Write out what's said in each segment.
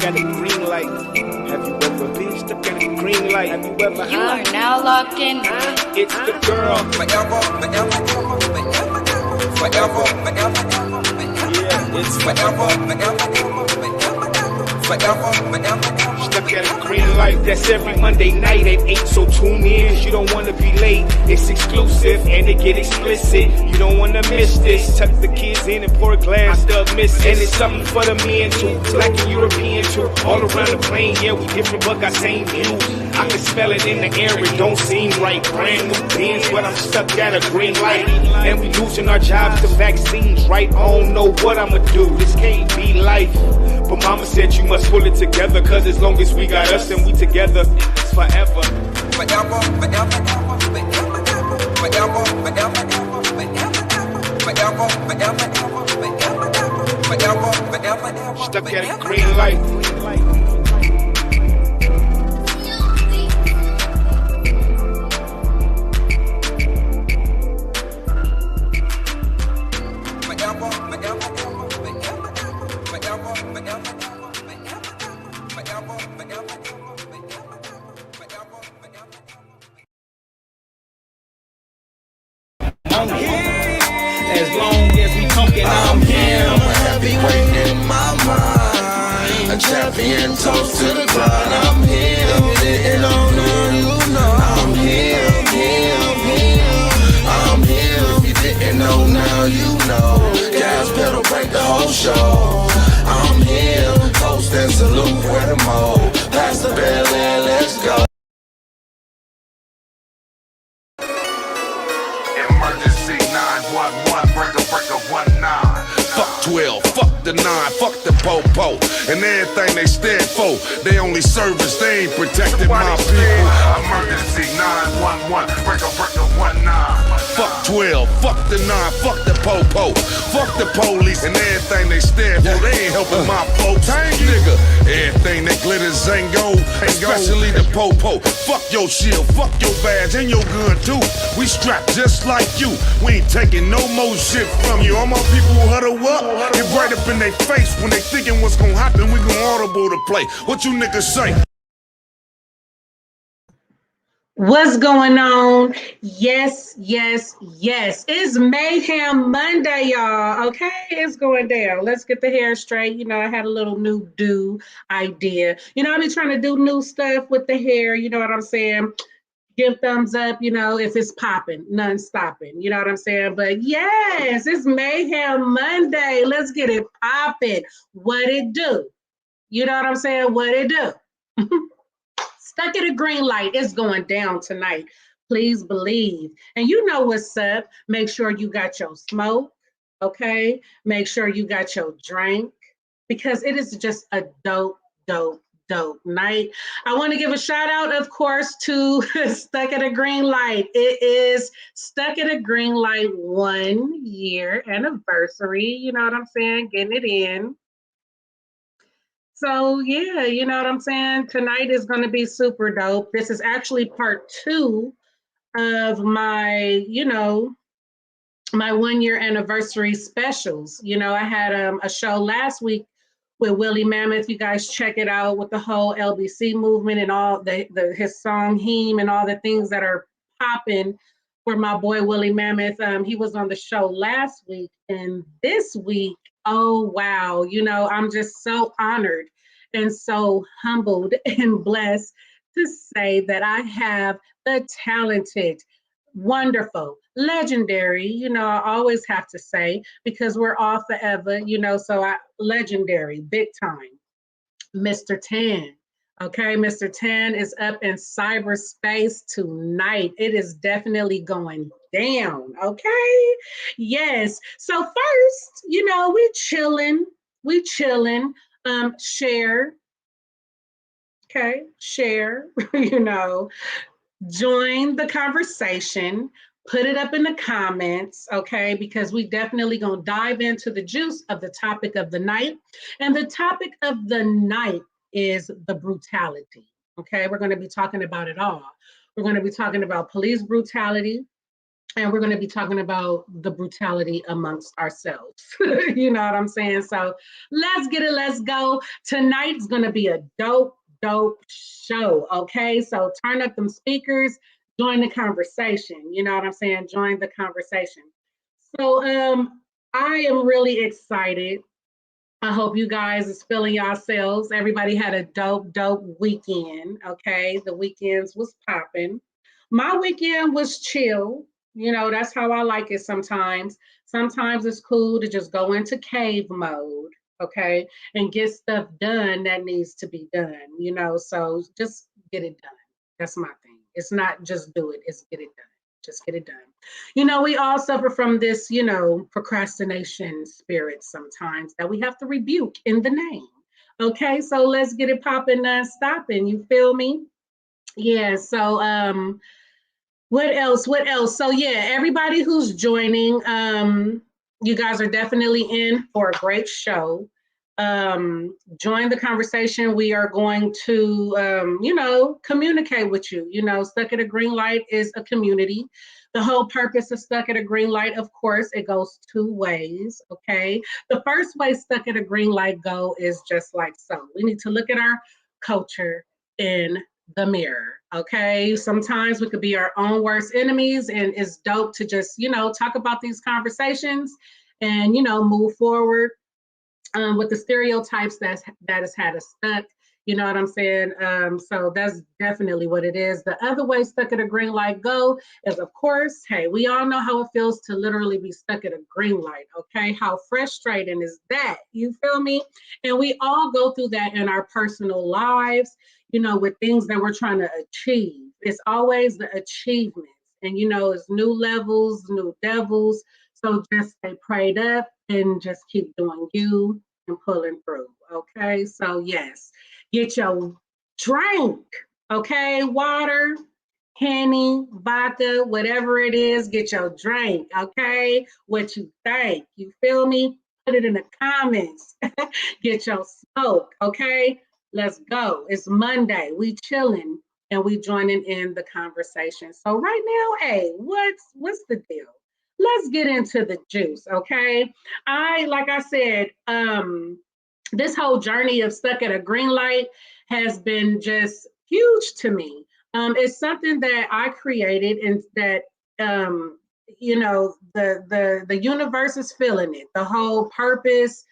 at a green light. Have you ever been stuck at a green light? Have you ever? You are now locked in. It's the girl. Forever, forever, forever, forever, Yeah, it's forever, forever, forever, forever. stuck at a green light. That's every Monday night at 8. So tune in. You don't wanna be late. It's exclusive and it get explicit. You don't wanna miss this. Tuck the kids in and pour a glass of miss. And it's something for the men too. Black and European too. All around the plane, yeah, we different but got same views. I can smell it in the air, it don't seem right. Brand new Benz, but I'm stuck at a green light. And we losing our jobs to vaccines, right? I don't know what I'ma do, this can't be life. But mama said you must pull it together, cause as long as we got us and we together, it's forever. Forever, forever, forever, forever, forever, forever, Stuck at a green light. I'm here. As long as we talking, I'm here. I'm a heavyweight in my mind. A champion toast to the grind. I'm here. If you didn't know, now you know. I'm here, I'm here, I'm here. I'm here. If you didn't know, now you know. Gas pedal, break the whole show. I'm here. Toast and salute, where the mo. Pass the bell and let's go. Emergency 911, breaker 19. Fuck 12, fuck the 9, fuck the po-po. And everything they stand for, they only service, they ain't protecting my people. Emergency 911, breaker 19. Fuck 12, fuck the 9, fuck the po-po. Fuck the police and everything they stand for, they ain't helping my folks. Nigga, everything that glitters ain't gold, especially the po-po. Fuck your shield, fuck your badge and your gun too. We strapped just like you, we ain't taking no more shit from you. All my people who huddle up, get right up in their face when they thinking what's gonna happen, we gon' audible to play. What you niggas say? What's going on? Yes, yes, yes. It's Mayhem Monday, y'all. Okay, it's going down. Let's get the hair straight. You know, I had a little new do idea. You know, I be trying to do new stuff with the hair. You know what I'm saying? Give thumbs up, you know, if it's popping, none stopping. You know what I'm saying? But yes, it's Mayhem Monday. Let's get it popping. What it do? You know what I'm saying? What it do? Stuck at a green light. It's going down tonight. Please believe. And you know what's up. Make sure you got your smoke, okay? Make sure you got your drink, because it is just a dope night. I want to give a shout out, of course, to Stuck at a Green Light. It is Stuck at a Green Light 1 year anniversary. You know what I'm saying? Getting it in. So yeah, you know what I'm saying? Tonight is going to be super dope. This is actually part 2 of my, you know, my 1 year anniversary specials. You know, I had a show last week with Willie Mammoth. You guys check it out with the whole LBC movement and all his song Heme and all the things that are popping for my boy Willie Mammoth. He was on the show last week, and this week, oh wow, you know, I'm just so honored and so humbled and blessed to say that I have the talented, wonderful, legendary, you know, I always have to say, because we're all forever, you know, so legendary, big time, Mr. Tan. Okay, Mr. Tan is up in cyberspace tonight. It is definitely going down, okay? Yes. So first, you know, we chilling. Share, okay? Share, you know, join the conversation. Put it up in the comments, okay? Because we definitely gonna dive into the juice of the topic of the night. And the topic of the night is the brutality, okay? We're gonna be talking about it all. We're gonna be talking about police brutality. and we're going to be talking about the brutality amongst ourselves. You know what I'm saying? So let's get it. Let's go. Tonight's going to be a dope show. Okay. So turn up them speakers, join the conversation. You know what I'm saying? Join the conversation. So I am really excited. I hope you guys is feeling yourselves. Everybody had a dope weekend. Okay. The weekends was popping. My weekend was chill. You know, that's how I like it sometimes. Sometimes it's cool to just go into cave mode, okay, and get stuff done that needs to be done, you know. So just get it done. That's my thing. It's not just do it, it's get it done. Just get it done. You know, we all suffer from this, you know, procrastination spirit sometimes that we have to rebuke in the name. Okay, so let's get it popping, stopping. You feel me? Yeah, so what else? What else? So yeah, everybody who's joining, you guys are definitely in for a great show. Join the conversation. We are going to, you know, communicate with you. You know, Stuck at a Green Light is a community. The whole purpose of Stuck at a Green Light, of course, it goes two ways. Okay. The first way Stuck at a Green Light go is just like so. We need to look at our culture in the mirror. Okay. Sometimes we could be our own worst enemies, and it's dope to just, you know, talk about these conversations and, you know, move forward with the stereotypes that has had us stuck. You know what I'm saying? So that's definitely what it is. The other way Stuck at a Green Light go is, of course, hey, we all know how it feels to literally be stuck at a green light, okay? How frustrating is that? You feel me? And we all go through that in our personal lives, you know, with things that we're trying to achieve. It's always the achievements. And, you know, it's new levels, new devils. So just stay prayed up and just keep doing you and pulling through, okay? So, yes. Get your drink, okay? Water, Henny, vodka, whatever it is, get your drink, okay? What you think, you feel me? Put it in the comments. Get your smoke, okay? Let's go. It's Monday. We chilling and we joining in the conversation. So right now, hey, what's the deal? Let's get into the juice, okay? Like I said, this whole journey of Stuck at a Green Light has been just huge to me. It's something that I created, and that you know, the universe is feeling it. The whole purpose.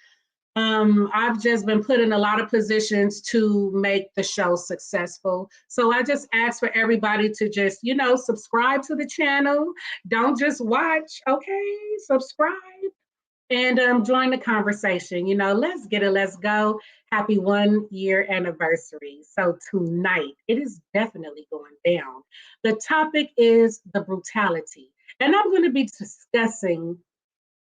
I've just been put in a lot of positions to make the show successful. So I just ask for everybody to just, you know, subscribe to the channel. Don't just watch, okay? Subscribe and join the conversation. You know, let's get it, let's go. Happy 1 year anniversary. So tonight, it is definitely going down. The topic is the brutality, and I'm going to be discussing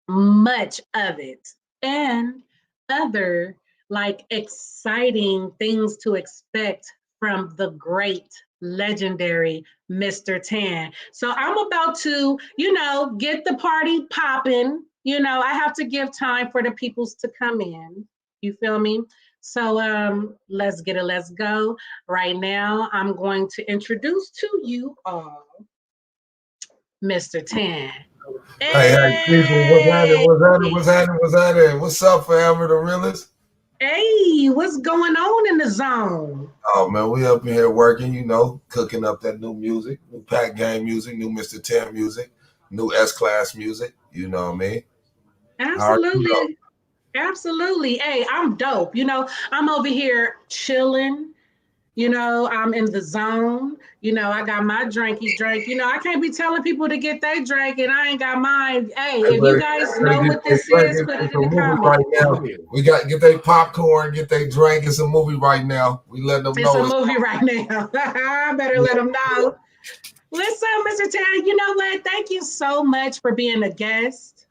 much of it and other like exciting things to expect from the great legendary Mr. Tan. So I'm about to, you know, get the party popping. You know, I have to give time for the peoples to come in. You feel me? So let's get it, let's go. Right now, I'm going to introduce to you all Mr. Tan. Hey, people, what's happening? Hey, What's up, forever the realest? hey, what's going on in the zone? Oh man, we up in here working, you know, cooking up that new music, new Pakgang music, new Mr. 10 music, new S-Class music. You know what I mean? How are you though? Absolutely. Absolutely. Hey, I'm dope. You know, I'm over here chilling. You know, I'm in the zone. You know, I got my drinky drink. You know, I can't be telling people to get their drink and I ain't got mine. Hey, if you guys Everybody know get what their this drink. is, put it It's in a the movie comments. right now. We got get their popcorn, get their drink. It's a movie right now. We let them It's a know. movie right now. I better let them know. Listen, Mr. Terry, you know what? Thank you so much for being a guest,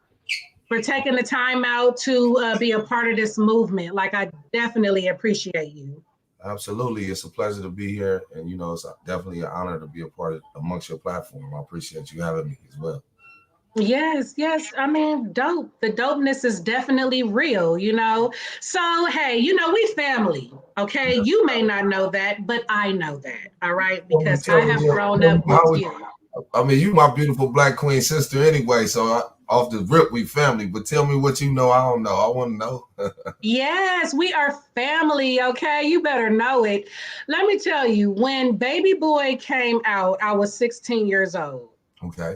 for taking the time out to be a part of this movement. Like, I definitely appreciate you. Absolutely, it's a pleasure to be here, and you know, it's definitely an honor to be a part of amongst your platform. I appreciate you having me as well. Yes, yes. I mean, dope. The dopeness is definitely real, you know. So, hey, you know, we family, okay? You may not know that, but I know that, all right? Because I have grown up with How we you. I mean, you my beautiful black queen sister anyway. So off the rip, we family. But tell me what you know. I don't know. I want to know. Yes, we are family, okay? You better know it. Let me tell you, when Baby Boy came out, I was 16 years old. Okay.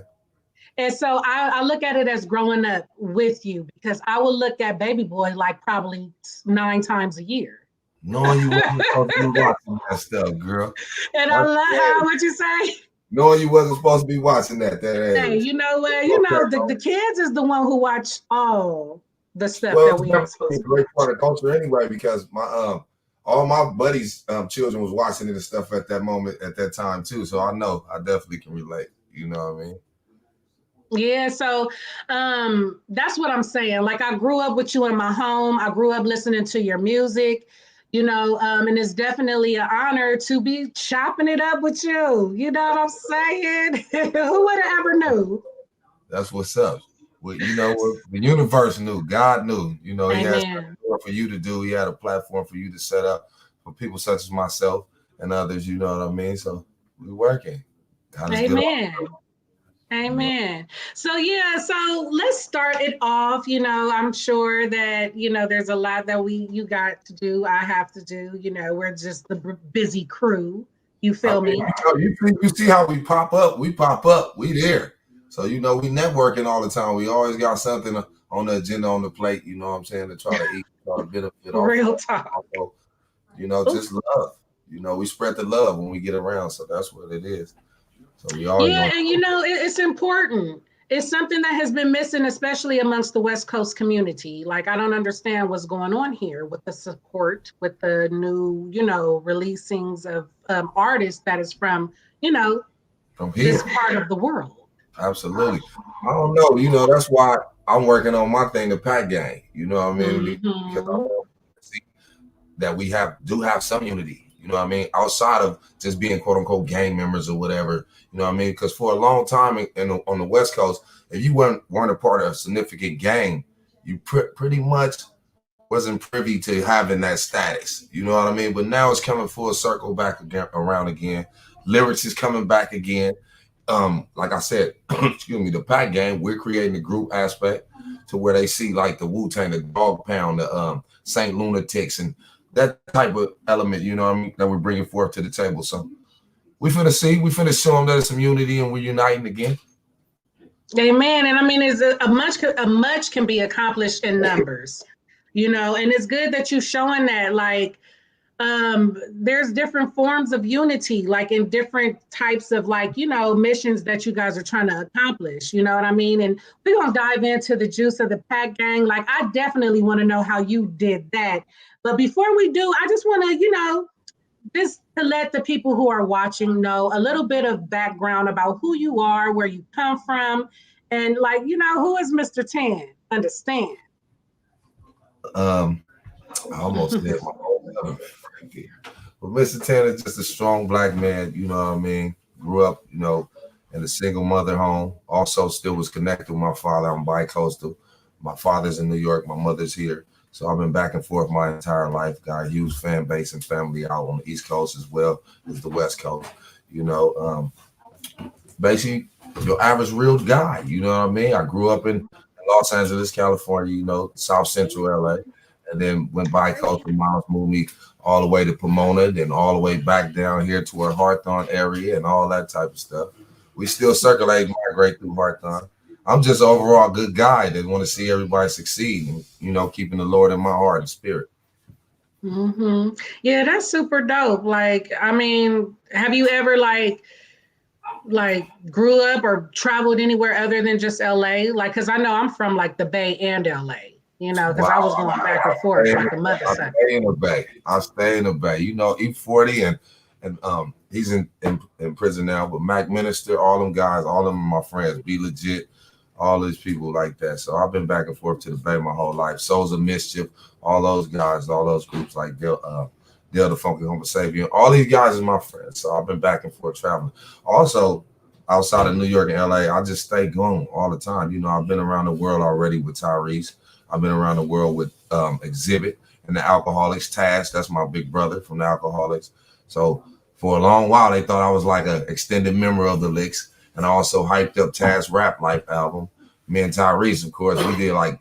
And so I look at it as growing up with you because I will look at Baby Boy like probably 9 times a year. Knowing you wasn't supposed to be watching that stuff, girl. And I That's love how, crazy. what you say? Knowing you wasn't supposed to be watching that Hey, age. you know what? You know, the kids is the one who watch all the stuff Well, that it's we ain't definitely supposed a to great watch. part of culture anyway, because my all my buddies' children was watching it and stuff at that moment at that time too. So I definitely can relate. You know what I mean? Yeah, so that's what I'm saying. Like I grew up with you in my home. I grew up listening to your music, and it's definitely an honor to be chopping it up with you. You know what I'm saying? Who would have ever knew? That's what's up. Well, the universe knew, God knew. He had Amen. something for you to do. He had a platform for you to set up for people such as myself and others. You know what I mean? So we working. God is good. Amen. Amen. So yeah, so let's start it off. I'm sure that there's a lot that you got to do. I have to do. We're just the busy crew. You I feel mean, me? you see how we pop up. We pop up. We there. So we networking all the time. We always got something on the agenda on the plate. You know what I'm saying? To try to eat, try to benefit off. Real talk. Also, just love. We spread the love when we get around. So that's what it is. So we always Yeah, gonna. and it's important. It's something that has been missing, especially amongst the West Coast community. Like, I don't understand what's going on here with the support, with the new, releasings of artists that is from, From this here. part of the world. Absolutely. I don't know. That's why I'm working on my thing, the Pack Gang. You know what I mean? Because I Hmm. want to see that we do have some unity. You know what I mean? Outside of just being quote unquote gang members or whatever. You know what I mean? Because for a long time on the West Coast, if you weren't a part of a significant gang, you pretty much wasn't privy to having that status. You know what I mean? But now it's coming full circle back again, around again. Lyrics is coming back again. Like I said, excuse me, the Pack Gang, we're creating a group aspect to where they see like the Wu-Tang, the Dog Pound, the Saint Lunatics, and that type of element, you know what I mean, that we're bringing forth to the table. So we finna show them that it's some unity and we're uniting again. Amen. And I mean, is a much can be accomplished in numbers, and it's good that you're showing that. Like, there's different forms of unity, like in different types of missions that you guys are trying to accomplish. You know what I mean? And we're gonna dive into the juice of the Pack Gang. Like, I definitely want to know how you did that. But before we do, I just want to, just to let the people who are watching know a little bit of background about who you are, where you come from, and who is Mr. Tan? Understand? Um, I almost did my own. But Mr. Tanner is just a strong black man, you know what I mean? Grew up, in a single mother home. Also still was connected with my father. I'm bi-coastal. My father's in New York, my mother's here. So I've been back and forth my entire life. Got a huge fan base and family out on the East Coast as well as the West Coast. Basically your average real guy, you know what I mean? I grew up in Los Angeles, California, South Central LA, and then went bi-coastal. Miles moved me all the way to Pomona, then all the way back down here to our Hawthorne area and all that type of stuff. We still circulate, migrate through Hawthorne. I'm just an overall good guy that want to see everybody succeed and, keeping the Lord in my heart and spirit. Yeah, that's super dope. Like, I mean, have you ever like grew up or traveled anywhere other than just LA? Like, because I know I'm from like the Bay and LA, because I was going back and forth like a mother sucker. I stay in the Bay. I stay in the Bay. E40 and he's in prison now, but Mac Minister, all them guys, all of them are my friends. Be Legit, all these people like that. So I've been back and forth to the Bay my whole life. Souls of Mischief, all those guys, all those groups like Dale the Funky Homo Sapien. All these guys are my friends. So I've been back and forth traveling. Also, outside of New York and LA, I just stay going all the time. I've been around the world already with Tyrese. I've been around the world with Exhibit and the Alcoholics. Taz, that's my big brother from the Alcoholics. So for a long while, they thought I was like an extended member of the Licks. and I also hyped up Taz Rap Life album. Me and Tyrese, of course, we did like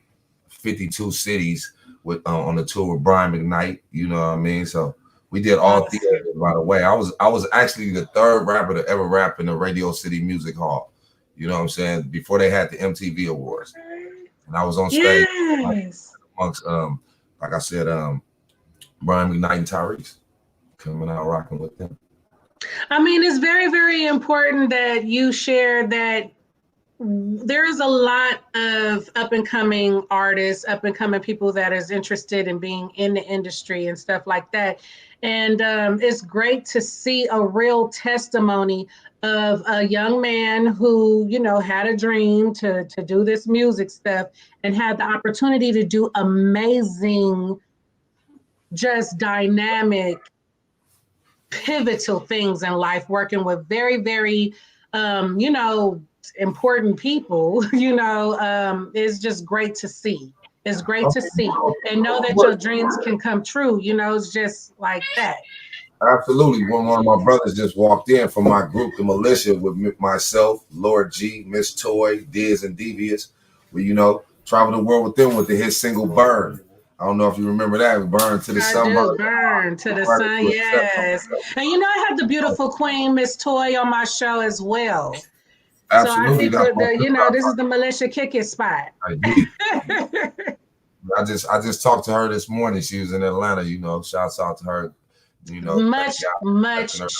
52 cities with on the tour with Brian McKnight. You know what I mean? So we did all theaters right away. I was actually the third rapper to ever rap in the Radio City Music Hall. You know what I'm saying? Before they had the MTV Awards, and I was on stage amongst like I said, Brian McKnight and Tyrese coming out rocking with them. I mean, it's very, very important that you share that there is a lot of up and coming artists, up and coming people that is interested in being in the industry and stuff like that. And it's great to see a real testimony of a young man who, you know, had a dream to do this music stuff and had the opportunity to do amazing, just dynamic, pivotal things in life, working with very, very, you know, important people. You know, it's just great to see. It's great to see and know that your dreams can come true. You know, it's just like that. Absolutely. When one of my brothers just walked in from my group, the Militia, with myself, Lord G, Miss Toy, Diz, and Devious, we, you know, traveled the world with them with the hit single Burn. I don't know if you remember that. Burn to the sun. Burn to the sun, yes. And you know, I have the beautiful Queen, Miss Toy, on my show as well. Absolutely. So I think you know, this is the Militia kick it spot. I just talked to her this morning. She was in Atlanta, you know. Shouts out to her. You know, much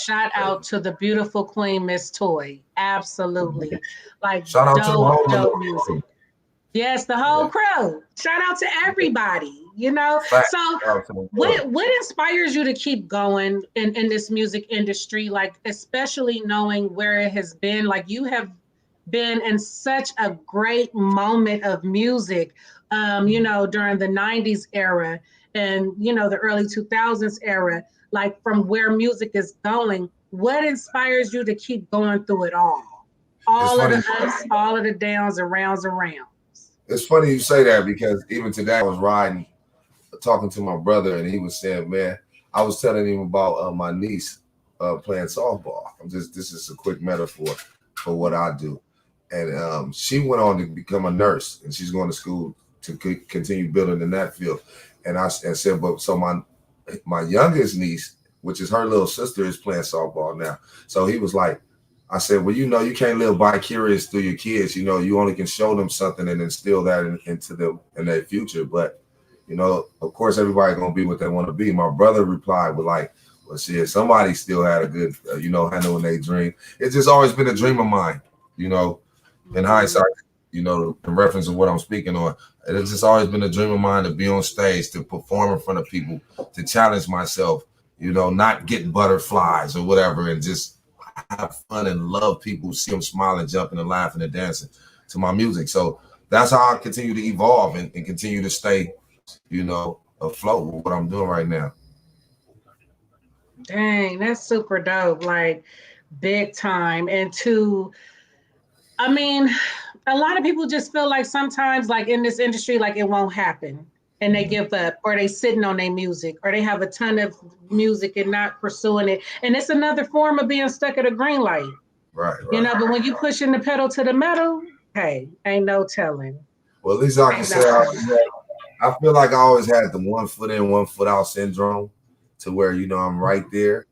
shout out to the beautiful Queen, Miss Toy. Absolutely. Like shout out to the dope music. Yes, the whole crew. Shout out to everybody, you know. So what inspires you to keep going in this music industry, like especially knowing where it has been? Like you have been in such a great moment of music, you know, during the 90s era and, you know, the early 2000s era, like from where music is going. What inspires you to keep going through it all? All of the ups, all of the downs and rounds and rounds. It's funny you say that because even today I was riding, talking to my brother, and he was saying, man, I was telling him about my niece playing softball. This is a quick metaphor for what I do. And she went on to become a nurse, and she's going to school to continue building in that field. And I said, but so my youngest niece, which is her little sister, is playing softball now. So he was like, I said, well, you know, you can't live vicarious through your kids. You know, you only can show them something and instill that into them in their future. But, you know, of course, everybody's going to be what they want to be. My brother replied with like, well, shit, somebody still had a good, you know, handling their dream. It's just always been a dream of mine, you know, in hindsight, you know, in reference to what I'm speaking on. It's just always been a dream of mine to be on stage, to perform in front of people, to challenge myself, you know, not get butterflies or whatever, and just have fun and love people, see them smiling, jumping and laughing and dancing to my music. So that's how I continue to evolve and continue to stay, you know, afloat with what I'm doing right now. Dang, that's super dope. Like big time. And I mean, a lot of people just feel like sometimes like in this industry, like it won't happen. And they give up, or they sitting on their music, or they have a ton of music and not pursuing it. And it's another form of being stuck at a green light. Right. You know, but when you pushing the pedal to the metal, hey, ain't no telling. Well, at least I can say I feel like I always had the 1 foot in, 1 foot out syndrome, to where, you know, I'm right there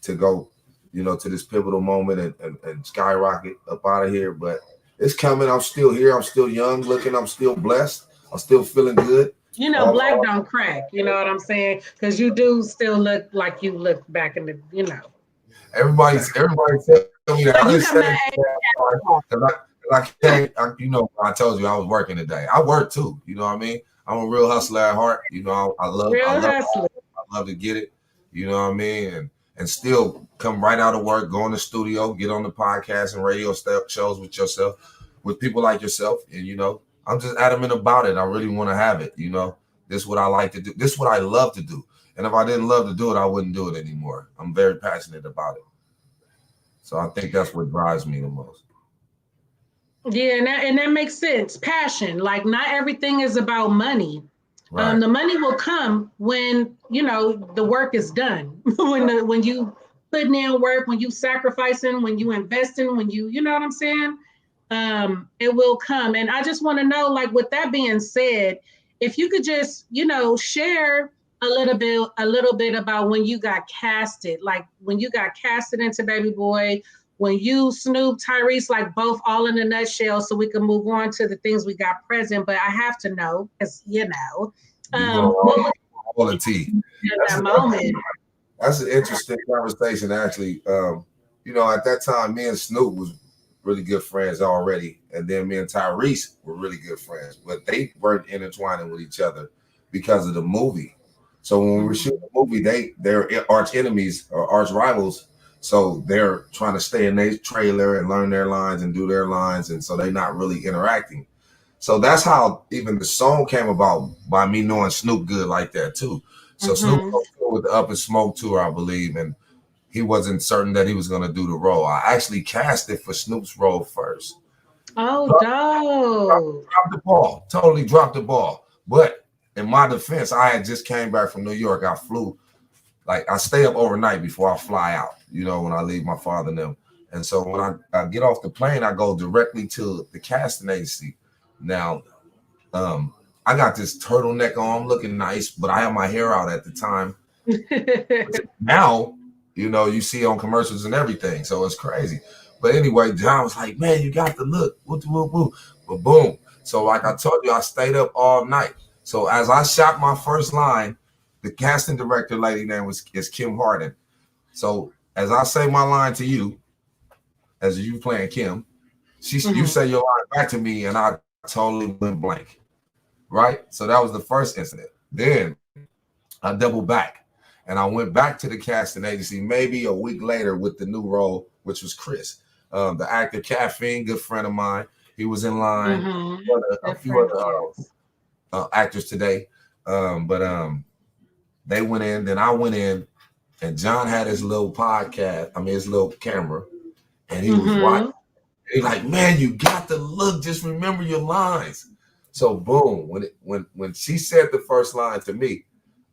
to go, you know, to this pivotal moment and skyrocket up out of here. But it's coming. I'm still here. I'm still young looking. I'm still blessed. I'm still feeling good. You know, black don't crack. You know what I'm saying? Because you do still look like you look back in the, you know. Everybody tell me that. I can't, you know, I told you I was working today. I work too. You know what I mean? I'm a real hustler at heart. You know, I love to get it. You know what I mean? And still come right out of work, go in the studio, get on the podcast and radio shows with yourself, with people like yourself. And, you know, I'm just adamant about it. I really want to have it. You know, this is what I like to do. This is what I love to do. And if I didn't love to do it, I wouldn't do it anymore. I'm very passionate about it. So I think that's what drives me the most. Yeah, and that makes sense. Passion. Like not everything is about money. Right. The money will come when, you know, the work is done. when you putting in work, when you sacrificing, when you investing, when you know what I'm saying? It will come. And I just want to know, like, with that being said, if you could just, share a little bit about when you got casted, like when you got casted into Baby Boy, when you, Snoop, Tyrese, like both all in a nutshell, so we can move on to the things we got present. But I have to know, because what was all the tea. that moment? That's an interesting conversation, actually. At that time, me and Snoop was really good friends already, and then me and Tyrese were really good friends, but they weren't intertwining with each other because of the movie. So when we were shooting the movie, they're arch enemies or arch rivals. So they're trying to stay in their trailer and learn their lines and do their lines, and so they're not really interacting. So that's how even the song came about, by me knowing Snoop good like that too. So Snoop was with the Up and Smoke tour, I believe, and he wasn't certain that he was going to do the role. I actually casted for Snoop's role first. Oh, dope. Dropped the ball. Totally dropped the ball. But in my defense, I had just came back from New York. I flew, like I stay up overnight before I fly out, when I leave my father and them. And so when I get off the plane, I go directly to the casting agency. Now, I got this turtleneck on, looking nice, but I have my hair out at the time. Now, you see on commercials and everything, so it's crazy. But anyway, John was like, "Man, you got the look." But boom. So like I told you, I stayed up all night. So as I shot my first line, the casting director lady name is Kim Harden. So as I say my line to you, as you playing Kim, you say your line back to me, and I totally went blank. Right? So that was the first incident. Then I doubled back, and I went back to the casting agency maybe a week later with the new role, which was Chris. The actor Caffeine, good friend of mine. He was in line. A few other actors today. But they went in, then I went in, and John had his little his little camera, and he was watching. He's like, "Man, you got the look. Just remember your lines." So boom, when she said the first line to me,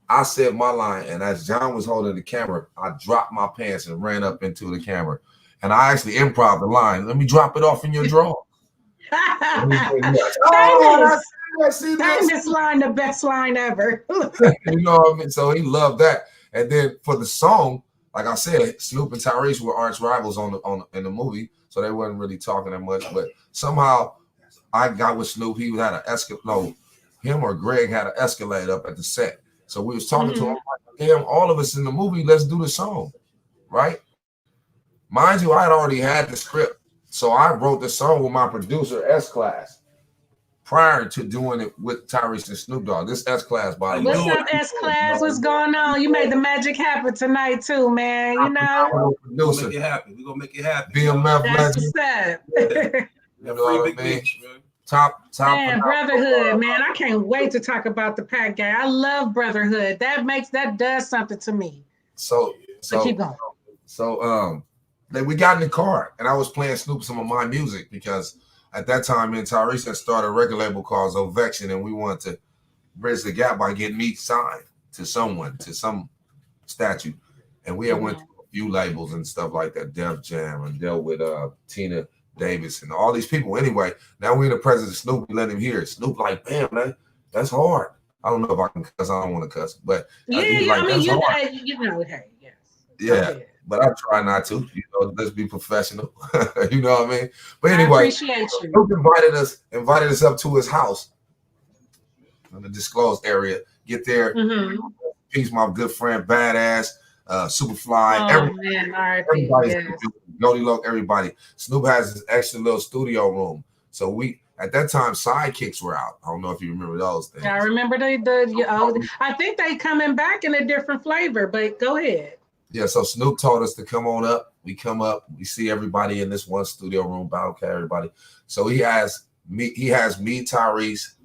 I said my line, and as John was holding the camera, I dropped my pants and ran up into the camera. And I actually improv the line. "Let me drop it off in your drawer." Famous line, the best line ever. You know what I mean? So he loved that. And then for the song, like I said, Snoop and Tyrese were arch rivals in the movie, so they wasn't really talking that much. But somehow I got with Snoop. He had him or Greg had an Escalade up at the set. So we was talking to him like, "Damn, all of us in the movie, let's do the song," right? Mind you, I had already had the script, so I wrote the song with my producer S-Class prior to doing it with Tyrese and Snoop Dogg. This S-Class body. What's up, S-Class? What's going on? You made the magic happen tonight too, man. We're gonna make it happen. We're gonna make it happen. BMF That's legend. what's up. You know what I mean? Top. Man, Brotherhood, man. I can't wait to talk about the Pakgang. I love Brotherhood. That does something to me. So keep going. So then we got in the car, and I was playing Snoop some of my music because at that time, me and Tyrese had started a record label called Ovection, and we wanted to bridge the gap by getting me signed to some statue. And we had went to a few labels and stuff like that, Def Jam, and dealt with Tina Davis and all these people. Anyway, now we're in the presence of Snoop. We let him hear it. Snoop like, "Damn, man, that's hard." I don't know if I can cuss. I don't want to cuss, but hey, yes. Yeah, Okay. but I try not to. Let's be professional. You know what I mean? But anyway, I appreciate you. Snoop invited us up to his house in the disclosed area. Get there. Peace, my good friend, Badass, Superfly. Everybody's Goldilocks, everybody. Snoop has his extra little studio room. So we at that time sidekicks were out. I don't know if you remember those things. I remember I think they coming back in a different flavor, but go ahead. Yeah, so Snoop told us to come on up. We come up, we see everybody in this one studio room, Battle Cat, everybody. So he has me, Tyrese,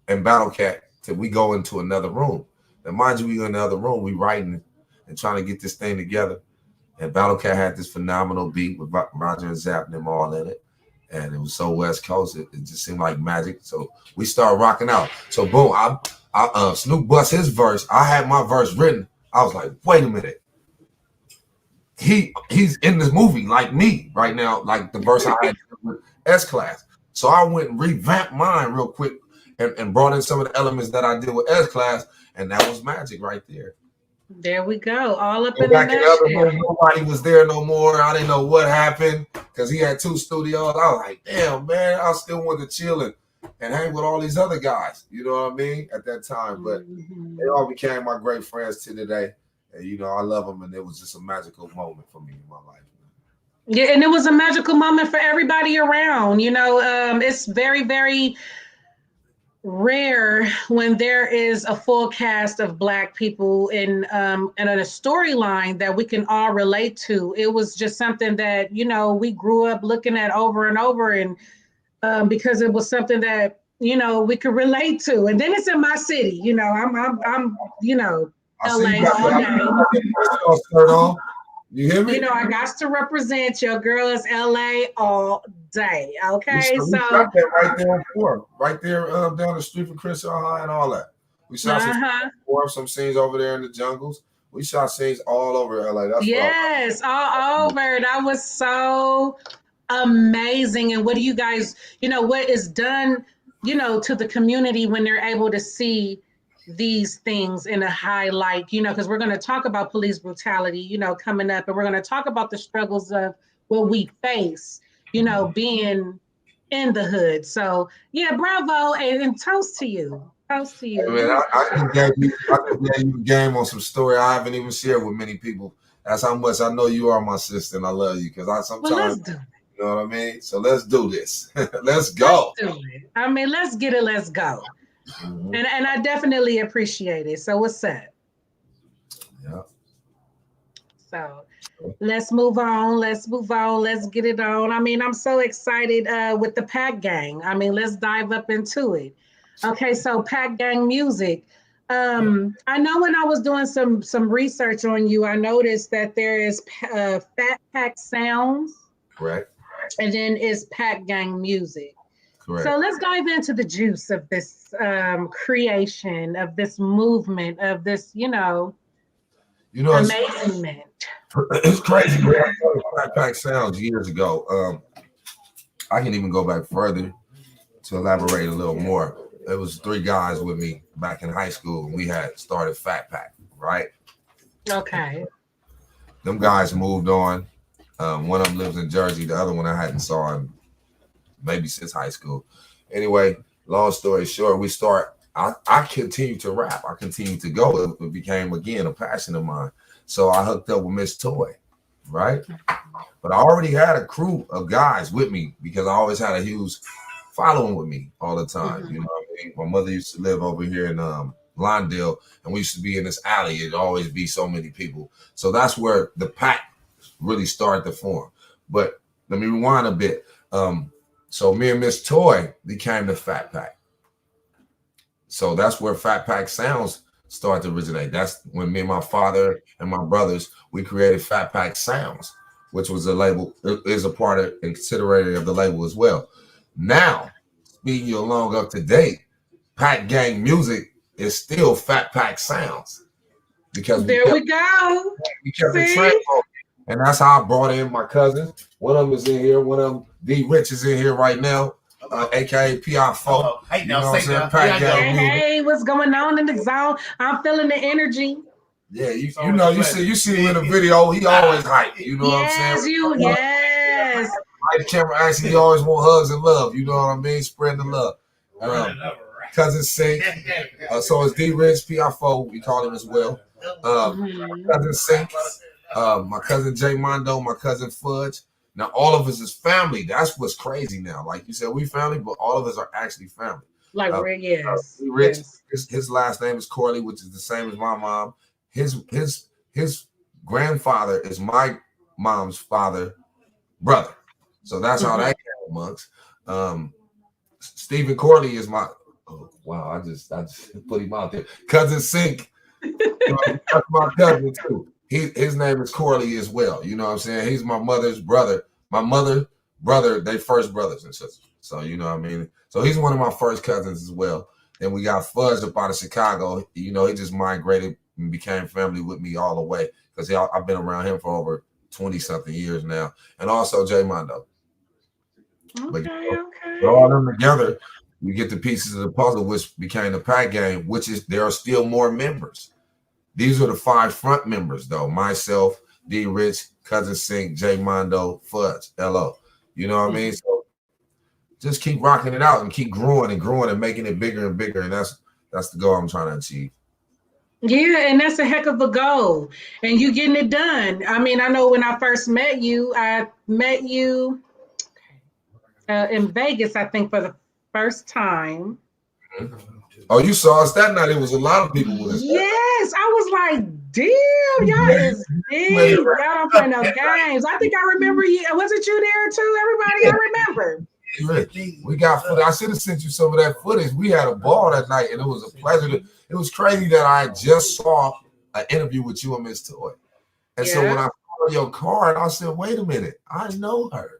and Battle Cat till we go into another room. And mind you, we in another room, we writing and trying to get this thing together. And Battle Cat had this phenomenal beat with Roger and Zapp and them all in it. And it was so West Coast, it just seemed like magic. So we started rocking out. So boom, Snoop bust his verse. I had my verse written. I was like, wait a minute. he's in this movie like me right now, like the verse I had with S-Class. So I went and revamped mine real quick and brought in some of the elements that I did with S-Class, and that was magic right there. There we go. All up And in the back in the other nutshell. room, nobody was there no more. I didn't know what happened because he had 2 studios. I was like, damn, man, I still wanted to chill and hang with all these other guys. You know what I mean? At that time. But they all became my great friends to today. And, you know, I love them. And it was just a magical moment for me in my life. Yeah, and it was a magical moment for everybody around. You know, it's very, very rare when there is a full cast of Black people in and a storyline that we can all relate to. It was just something that, you know, we grew up looking at over and over, and because it was something that, you know, we could relate to. And then it's in my city. You know, I'm you know, LA all day. You hear me? You know, I got to represent your girl is LA all day. Okay, we shot that right there on 4th, right there down the street from Crenshaw High and all that. We shot some scenes over there in the jungles. We shot scenes all over LA. That's yes, all over. That was so amazing. And what do you guys, you know, what is done, you know, to the community when they're able to see these things in a highlight, you know, because we're going to talk about police brutality, you know, coming up, and we're going to talk about the struggles of what we face, you know, being in the hood. So yeah, bravo, and toast to you. Toast to you. Hey, man, I just gave you a game on some story I haven't even shared with many people. That's how much I know you are my sister, and I love you because I sometimes, you know what I mean? So let's do this. Let's go. Let's do it. I mean, let's get it. Let's go. And I definitely appreciate it. So what's up? Yeah. So let's move on. Let's get it on. I mean, I'm so excited with the Pakgang. I mean, let's dive up into it. Okay, so Pakgang music. I know when I was doing some research on you, I noticed that there is Fat Pack Sounds. Correct. And then is Pakgang music. Correct. So let's dive into the juice of this creation, of this movement, of this, you know amazement. It's crazy. Man. I started Fat Pack Sounds years ago. I can even go back further to elaborate a little more. There was 3 guys with me back in high school, and we had started Fat Pack, right? Okay. Them guys moved on. One of them lives in Jersey. The other one I hadn't saw him maybe since high school. Anyway, long story short, I continued to rap. I continued to go. It became, again, a passion of mine. So I hooked up with Miss Toy, right? But I already had a crew of guys with me because I always had a huge following with me all the time. You know what I mean? My mother used to live over here in Lawndale, and we used to be in this alley. It'd always be so many people. So that's where the pack really started to form. But let me rewind a bit. So me and Miss Toy became the Fat Pack. So that's where Fat Pack Sounds started to originate. That's when me and my father and my brothers, we created Fat Pack Sounds, which was a label, is a part of and considerate of the label as well. Now, speaking you along up to date, Pakgang music is still Fat Pack Sounds. Because we go. We kept the trend on. And that's how I brought in my cousins. One of them is in here. One of them, D Rich, is in here right now, aka PI4. Hey, you know now what say I'm that. Hey, what's going on in the zone? I'm feeling the energy. Yeah, you see him in the video. He always hype. You know what I'm saying? Yes. Like camera actually, he always want hugs and love. You know what I mean? Spreading the love. Cousin Sink. So it's D Rich, PI4. We call him as well. Cousin Sink. My cousin Jay Mondo, my cousin Fudge. Now all of us is family. That's what's crazy now. Like you said, we family, but all of us are actually family. Like yes. Rich, his last name is Corley, which is the same as my mom. His grandfather is my mom's father brother. So that's how that came amongst. Stephen Corley is my I just put him out there. Cousin Sink. That's my cousin too. His name is Corley as well. You know what I'm saying? He's my mother's brother. My mother, brother, they first brothers and sisters. So you know what I mean? So he's one of my first cousins as well. Then we got Fudge up out of Chicago. You know, he just migrated and became family with me all the way because I've been around him for over 20-something years now, and also J Mondo. But Okay. all them together, you get the pieces of the puzzle, which became the Pakgang, which is there are still more members. These are the 5 front members, though. Myself, D Rich, Cousin Sink, J Mondo, Fudge, LO. You know what I mean? So just keep rocking it out and keep growing and making it bigger and bigger. And that's the goal I'm trying to achieve. Yeah, and that's a heck of a goal. And you getting it done. I mean, I know when I first met you, in Vegas, I think, for the first time. Oh, you saw us that night. It was a lot of people with us. Yes, I was like, damn, y'all is deep. Y'all don't play no games. I think I remember you. Wasn't you there too, everybody? I remember. We got footage. I should have sent you some of that footage. We had a ball that night, and it was a pleasure. It was crazy that I just saw an interview with you and Miss Toy. And so when I saw your card, I said, wait a minute, I know her.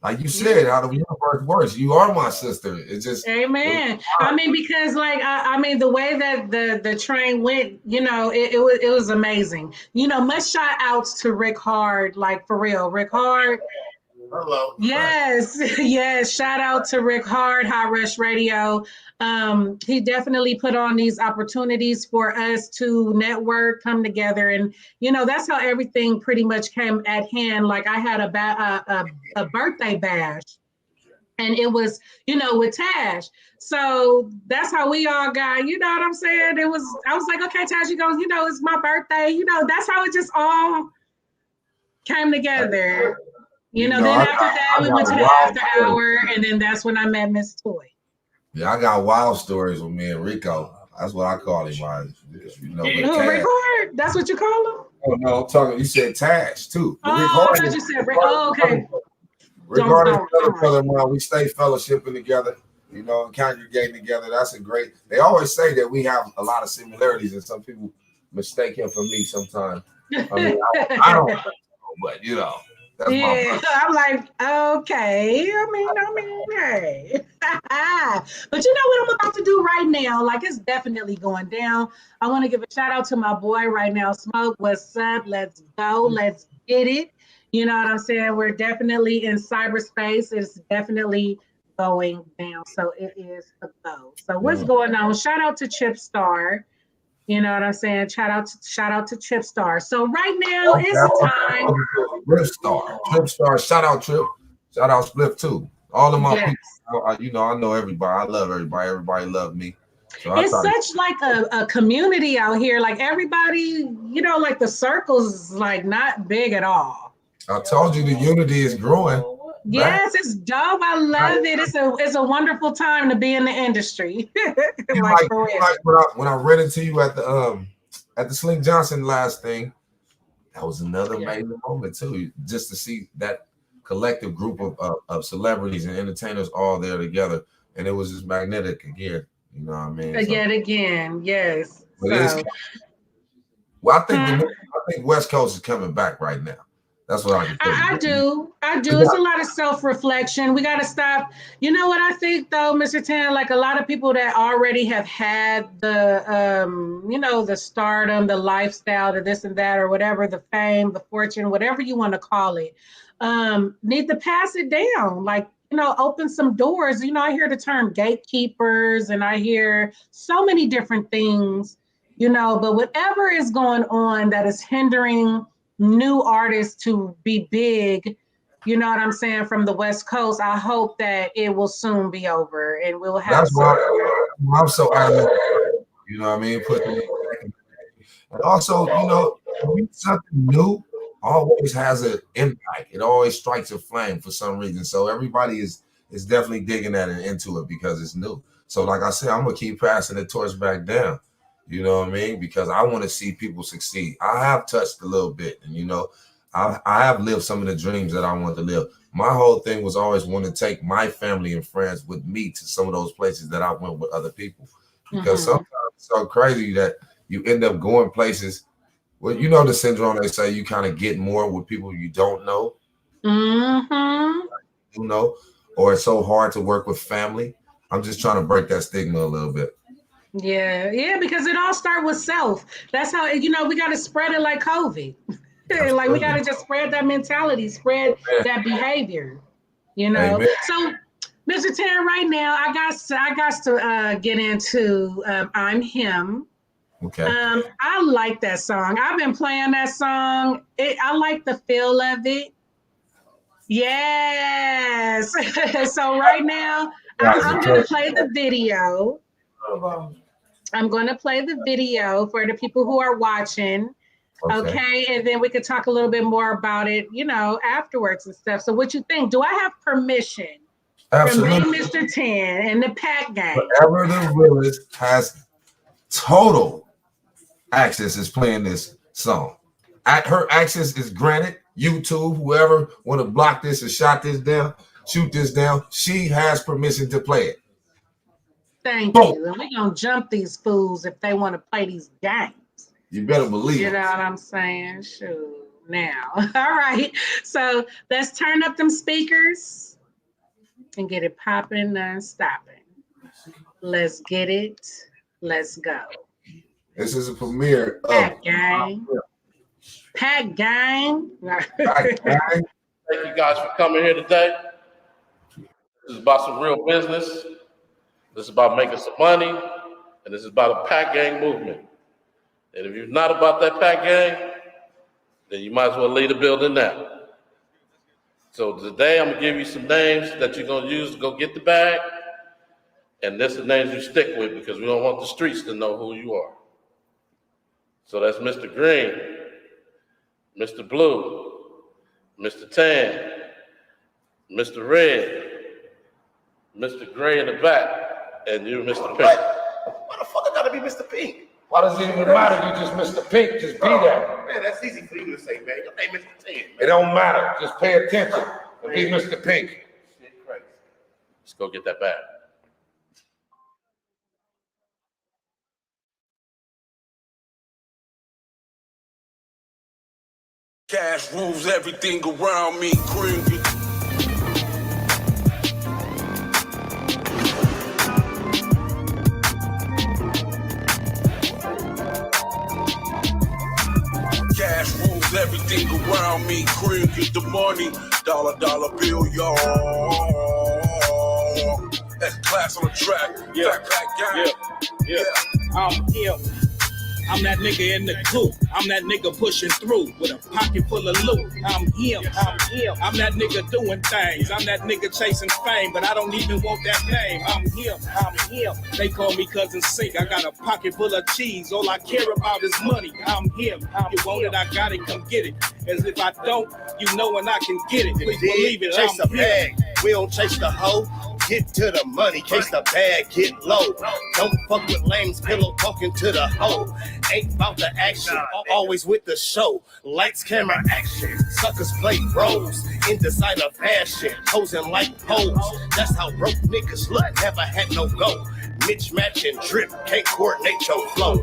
Like you said, how the universe works. You are my sister. It's just amen. I mean, because like I mean, the way that the train went, you know, it was amazing. You know, much shout outs to Rick Hard, like for real, Rick Hard. Hello. Yes, yes. Shout out to Rick Hard, High Rush Radio. He definitely put on these opportunities for us to network, come together, and you know that's how everything pretty much came at hand. Like I had a birthday bash, and it was with Tash. So that's how we all got. You know what I'm saying? I was like, okay, Tash, you go. It's my birthday. That's how it just all came together. Then after that, we went to the after hour, and then that's when I met Miss Toy. Yeah, I got wild stories with me and Rico. That's what I call him. Rick Hard? That's what you call him? Oh, no, I'm talking. You said Tash, too. Oh, I thought you said Rick. Oh, okay. Rick Hard is another brother of mine. We stay fellowshipping together, and congregating together. That's a great. They always say that we have a lot of similarities, and some people mistake him for me sometimes. I mean, I don't know, but that's yeah, I'm like, okay. I mean, hey. But you know what I'm about to do right now? Like, it's definitely going down. I want to give a shout out to my boy right now, Smoke. What's up? Let's go. Let's get it. You know what I'm saying? We're definitely in cyberspace. It's definitely going down. So it is a go. So what's going on? Shout out to Chip Star. You know what I'm saying? Shout out to Chip Star. So right now it's time. Trip Star. Shout out Trip. Shout out Spliff too. All of my people. I know everybody. I love everybody. Everybody love me. So it's such like a community out here. Like everybody, like the circle's like not big at all. I told you the unity is growing. Yes, it's dope. I love it. It's a wonderful time to be in the industry. When I ran into you at the Sling Johnson last thing, that was another amazing moment too. Just to see that collective group of celebrities and entertainers all there together, and it was just magnetic again. You know what I mean? Again, yes. But I think West Coast is coming back right now. That's what I can tell you. I do. It's a lot of self-reflection. We got to stop. You know what I think, though, Mr. Tan? Like a lot of people that already have had the, the stardom, the lifestyle, the this and that, or whatever, the fame, the fortune, whatever you want to call it, need to pass it down. Like, open some doors. I hear the term gatekeepers, and I hear so many different things, but whatever is going on that is hindering new artists to be big, you know what I'm saying, from the West Coast, I hope that it will soon be over and we'll have. That's why I'm so adamant. You know what I mean? And also, something new always has an impact. It always strikes a flame for some reason. So everybody is definitely digging at it into it because it's new. So like I said, I'm gonna keep passing the torch back down. You know what I mean? Because I want to see people succeed. I have touched a little bit, and I have lived some of the dreams that I want to live. My whole thing was always want to take my family and friends with me to some of those places that I went with other people. Because sometimes it's so crazy that you end up going places. Well, the syndrome they say you kind of get more with people you don't know. Or it's so hard to work with family. I'm just trying to break that stigma a little bit. Yeah, because it all starts with self. That's how, we got to spread it like COVID. Like we gotta just spread that mentality, spread that behavior, you know. Amen. So, Mr. Tan, right now, I got to get into "I'm Him." Okay. I like that song. I've been playing that song. I like the feel of it. Yes. So right now, I'm going to play the video. I'm going to play the video for the people who are watching. Okay. And then we could talk a little bit more about it, you know, afterwards and stuff. So what you think? Do I have permission Absolutely. from Mr. Tan and the Pakgang? Whatever the realist has total access is playing this song. At her access is granted. YouTube, whoever want to block this or shoot this down, she has permission to play it. Thank you. And we're going to jump these fools if they want to play these games. You better believe it. You know what I'm saying? Shoot. Now. All right. So let's turn up them speakers and get it popping and stopping. Let's get it. Let's go. This is a premiere of Pakgang. Pakgang. Thank you guys for coming here today. This is about some real business. This is about making some money. And this is about a Pakgang movement. And if you're not about that Pakgang, then you might as well leave the building now. So today I'm going to give you some names that you're going to use to go get the bag. And this is the names you stick with because we don't want the streets to know who you are. So that's Mr. Green, Mr. Blue, Mr. Tan, Mr. Red, Mr. Gray in the back, and you, Mr. Pink. Why the fuck I gotta be Mr. Pink? Why does it even matter? You just Mr. Pink, just be there. Man, that's easy for you to say, man. Your name is Mr. Tan. It don't matter. Just pay attention and be Mr. Pink. Shit crazy. Let's go get that bag. Cash rules everything around me. Cream. Cash rules everything around me. Cream, get the money. Dollar bill, y'all. That's class on the track. Yeah. Backpack gang. Yeah. I'm here. I'm that nigga in the coupe. I'm that nigga pushing through with a pocket full of loot. I'm him. I'm that nigga doing things. I'm that nigga chasing fame, but I don't even want that name. I'm him. They call me Cousin Sink. I got a pocket full of cheese. All I care about is money. I'm him. You want it, I got it. Come get it. As if I don't, you know when I can get it. Please believe it. Chase the I'm bag. We don't chase the hoe. Get to the money, case the bag get low. Don't fuck with lames, pillow talking to the hoe. Ain't about the action, always with the show. Lights, camera, action. Suckers play roles in designer fashion, posing like pose. That's how broke niggas look, never had no go. Mismatch and drip, can't coordinate your flow.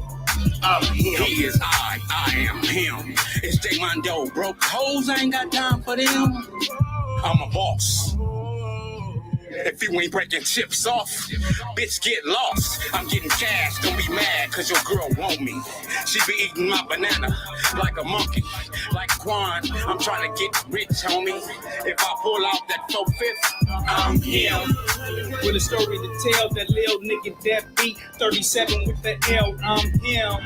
I'm him. He is I am him. It's J Mondo, broke hoes, I ain't got time for them. I'm a boss. If you ain't breaking chips off, bitch get lost. I'm getting cash, don't be mad, cause your girl want me. She be eating my banana like a monkey. Like Quan, I'm trying to get rich, homie. If I pull out that 4/5, I'm him. With a story to tell, that little nigga that beat 37 with the L, I'm him.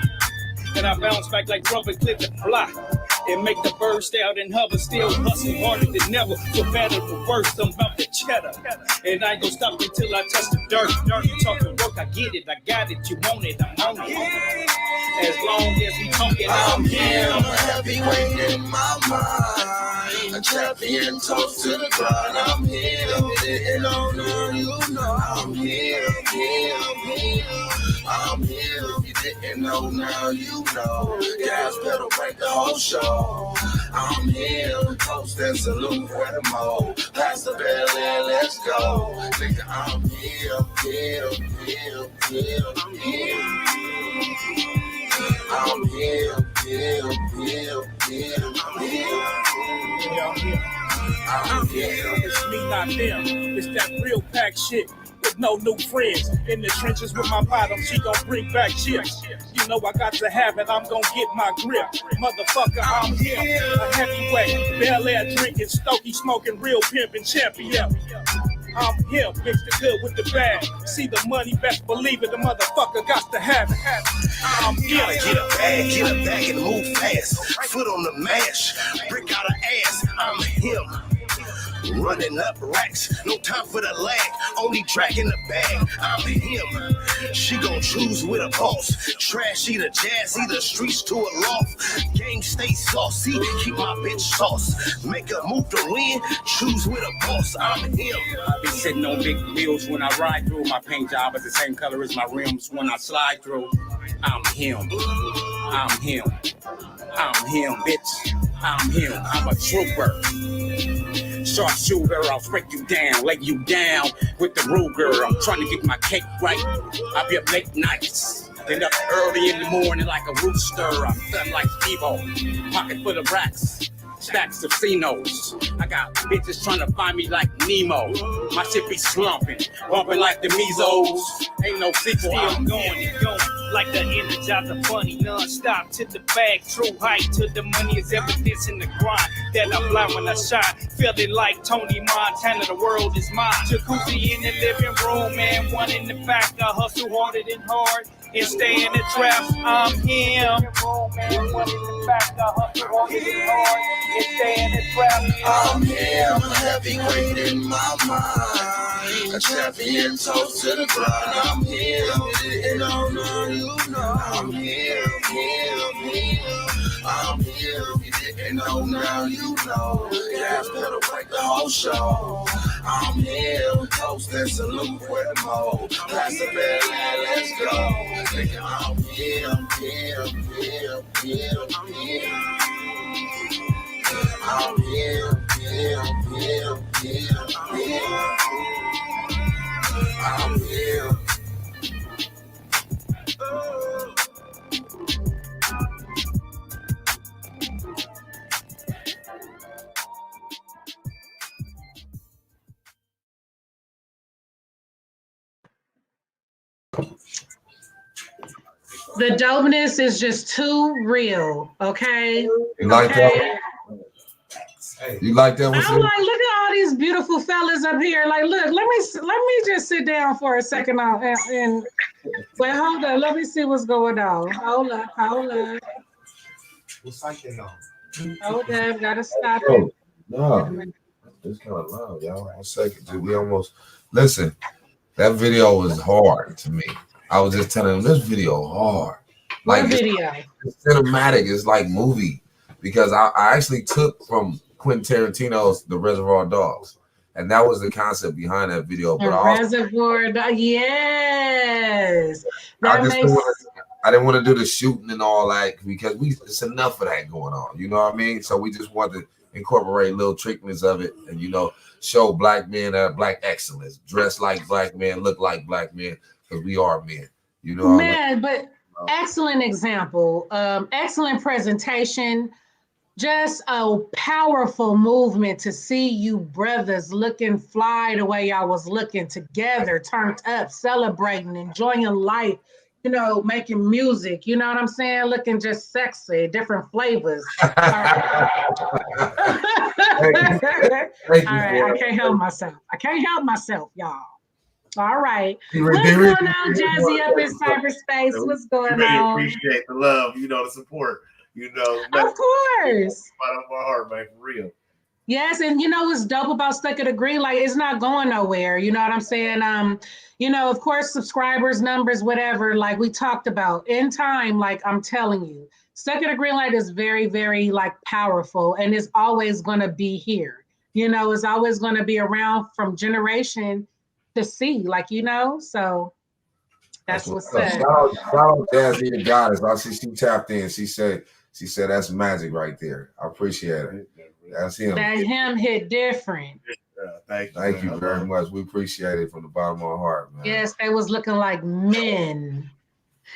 And I bounce back like rubber clip the block. And make the bird stay out and hover, still hustling harder than ever. For better or worse, I'm about the cheddar. And I ain't gonna stop until I touch the dirt. You talking work, I get it, I got it, you want it, I'm on it. As long as we talking, I'm him. I'm a heavyweight in my mind. A champion, toast to the grind. I'm him. Sitting on her, you know. I'm him. I'm him. You didn't know, now you know. Gas pedal, break the whole show. I'm him. Toast and salute for the mo. Pass the bell and let's go. Nigga, I'm him. I'm him. It's me, not them. It's that real pack shit with no new friends. In the trenches with my bottom, she gon' bring back chips. You know I got to have it, I'm gon' get my grip. Motherfucker, I'm him, a heavyweight. Bel Air drinking, Stokey smoking, real pimpin' champion. I'm him, mix the good with the bad. See the money, best believe it, the motherfucker got to have it. I'm him. Get a bag and move fast. Foot on the mash, brick out of ass. I'm him. Running up racks, no time for the lag, only dragging the bag. I'm him. She gon' choose with a boss. Trashy to jazzy, the streets to a loft. Game stay saucy, keep my bitch sauce. Make a move to win, choose with a boss. I'm him. I be sitting on big wheels when I ride through. My paint job is the same color as my rims when I slide through. I'm him. I'm him. I'm him, bitch. I'm him. I'm a trooper. Sharpshooter, I'll break you down, lay you down with the Ruger. I'm trying to get my cake right. I'll be up late nights, then up early in the morning like a rooster. I'm done like Steve-O, pocket full of racks, stacks of C-Notes. I got bitches trying to find me like Nemo. My shit be slumping, bumping like the measles. Ain't no sequel, I'm going and going. Like the Energizer Bunny, non-stop to the bag, true height to the money is evidence in the grind. That I fly when I shine, feeling like Tony Montana, the world is mine. Jacuzzi in the living room, and one in the back. I hustle harder than hard and stay in the trap. I'm him. I'm him, a heavyweight in my mind. A champion, toast to the grind. I'm him, and oh no, you know. I'm him. I'm him, and oh now you know. Yeah, better break the whole show. I'm him, toast and salute with more. Pass the bell, let's go. Nigga, I'm him. I'm him. I'm him. The dopeness is just too real, okay? You like that? You like that? I'm like, look at all these beautiful fellas up here. Like, look, let me just sit down for a second and wait, hold on. Let me see what's going on. Hold up. What's like that on? Hold up, gotta stop it. No, it's kind of loud, y'all. 1 second, dude. We almost listen. That video was hard to me. I was just telling them this video hard. Like what video? It's cinematic. It's like movie because I actually took from Quentin Tarantino's The Reservoir Dogs, and that was the concept behind that video. But yes, I didn't want to do the shooting and all that because it's enough of that going on. You know what I mean? So we just wanted to incorporate little trickness of it, and show black men black excellence, dress like black men, look like black men, because we are men. You know, man. But excellent example, excellent presentation. Just a powerful movement to see you brothers looking fly the way y'all was looking together, turned up, celebrating, enjoying life, making music, you know what I'm saying? Looking just sexy, different flavors. All right. I can't help myself, y'all. All right. What's going on, Jazzy, up in cyberspace? What's going on? Appreciate the love, the support. Of course. Bottom of my heart, man, for real. Yes, and what's dope about Stuck at the Green Light, it's not going nowhere. You know what I'm saying? Of course, subscribers, numbers, whatever, like we talked about in time, like I'm telling you, Stuck at the Green Light is very, very powerful, and it's always going to be here. It's always going to be around from generation to see, so that's what's up. Shout out Jazzy and Goddess. I see she tapped in. She said that's magic right there. I appreciate it. That's him. That him hit different. Thank you very much. We appreciate it from the bottom of our heart, man. Yes, they was looking like men.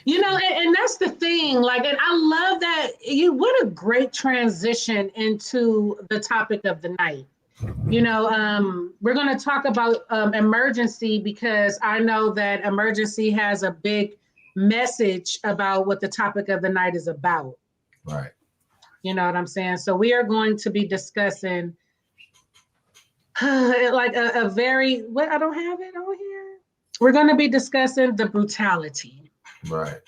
And that's the thing. And I love that what a great transition into the topic of the night. We're going to talk about emergency because I know that emergency has a big message about what the topic of the night is about. Right. You know what I'm saying? So we are going to be discussing like a very, what, I don't have it on here. We're going to be discussing the brutality. Right.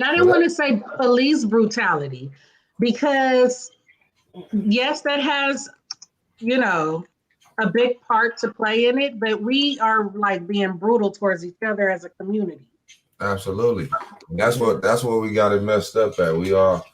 I didn't want to say police brutality because yes, that has, a big part to play in it, but we are like being brutal towards each other as a community. Absolutely. That's what we got it messed up at. We are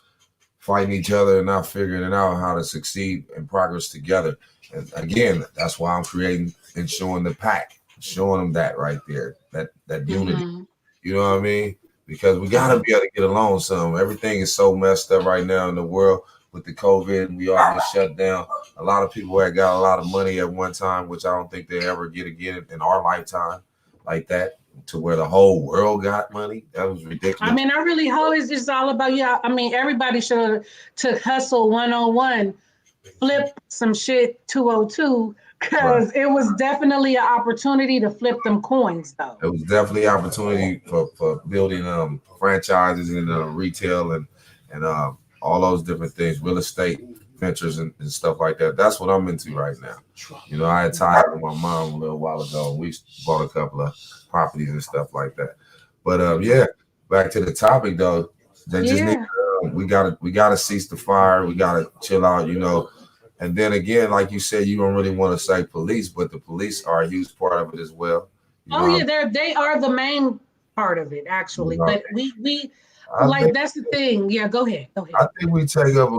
fighting each other and not figuring it out how to succeed and progress together. And again, that's why I'm creating and showing the pack, showing them that right there, that unity. Mm-hmm. You know what I mean? Because we got to be able to get along some. Everything is so messed up right now in the world with the COVID, and we all get shut down. A lot of people had got a lot of money at one time, which I don't think they ever get again in our lifetime like that, to where the whole world got money. That was ridiculous. I mean, I really hope it's just all about you. I mean, everybody should have took hustle 101, flip some shit 202, because it was definitely an opportunity to flip them coins, though. It was definitely an opportunity for building franchises in retail and all those different things, real estate ventures and stuff like that. That's what I'm into right now. I had tied up with my mom a little while ago, and we bought a couple of properties and stuff like that. But yeah, back to the topic though. They just need we gotta cease the fire. We gotta chill out, And then again, like you said, you don't really want to say police, but the police are a huge part of it as well. They are the main part of it actually. But we that's the thing. Yeah, go ahead. I think we take up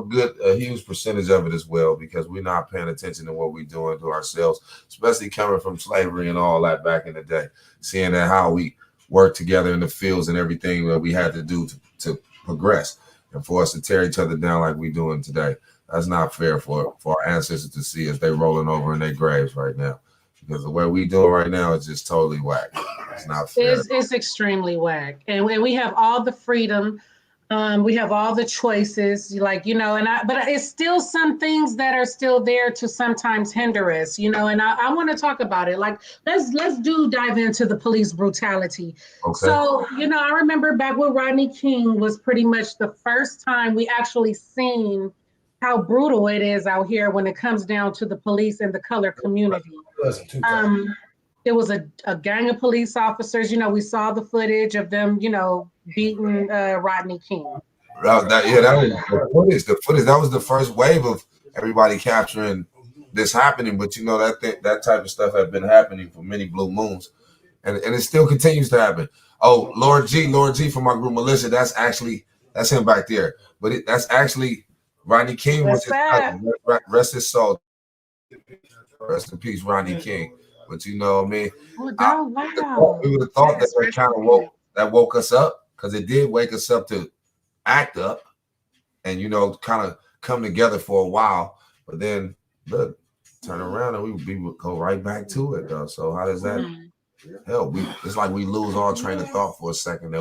a huge percentage of it as well because we're not paying attention to what we're doing to ourselves, especially coming from slavery and all that back in the day, seeing that how we work together in the fields and everything that we had to do to progress, and for us to tear each other down like we're doing today. That's not fair for our ancestors to see as they rolling over in their graves right now. Because the way we do it right now is just totally whack. It's not fair. It's extremely whack. And we have all the freedom. We have all the choices, but it's still some things that are still there to sometimes hinder us, and I want to talk about it. Like, let's dive into the police brutality. Okay. So, I remember back when Rodney King was pretty much the first time we actually seen how brutal it is out here when it comes down to the police and the color community. There was a gang of police officers. We saw the footage of them, beating Rodney King. That was the footage. That was the first wave of everybody capturing this happening. But that type of stuff had been happening for many blue moons, and it still continues to happen. Oh, Lord G from my group Militia. That's him back there. But that's actually Rodney King was his cousin. Rest his soul. Rest in peace, Rodney King. But we would have thought that kind of woke us up, because it did wake us up to act up and kind of come together for a while. But then look, turn around and we would go right back to it though. So how does that help? It's like we lose our train of thought for a second.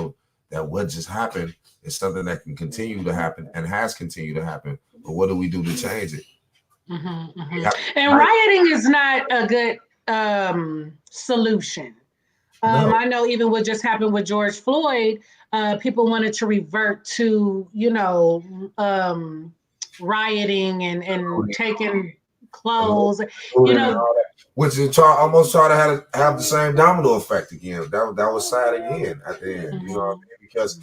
That what just happened is something that can continue to happen and has continued to happen. But what do we do to change it? And rioting is not a good solution. No. I know even what just happened with George Floyd, people wanted to revert to, rioting and taking clothes, which is almost try to have the same domino effect again. That was sad again at the end, because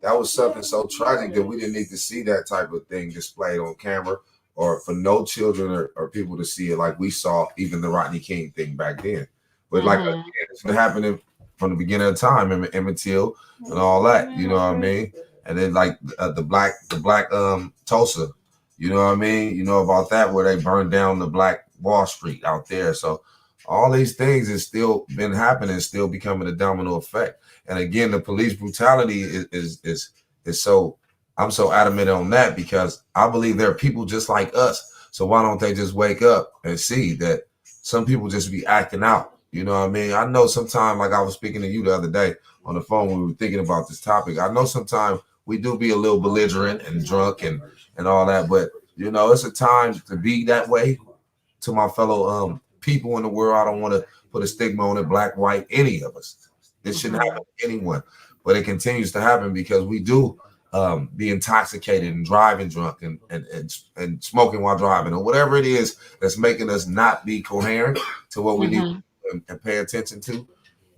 that was something so tragic that we didn't need to see that type of thing displayed on camera, or for no children or people to see it like we saw even the Rodney King thing back then. But again, it's been happening from the beginning of time, Emmett Till and all that, you know what I mean? And then the black Tulsa, you know what I mean? About that, where they burned down the Black Wall Street out there. So all these things has still been happening, still becoming a domino effect. And again, the police brutality is so, I'm so adamant on that, because I believe there are people just like us. So why don't they just wake up and see that some people just be acting out? You know what I mean? I know sometimes, like I was speaking to you the other day on the phone when we were thinking about this topic, I know sometimes we do be a little belligerent and drunk and all that, but it's a time to be that way, to my fellow people in the world. I don't want to put a stigma on it, black, white, any of us. This shouldn't happen to anyone, but it continues to happen because we do be intoxicated and driving drunk and smoking while driving or whatever it is that's making us not be coherent to what we need and pay attention to.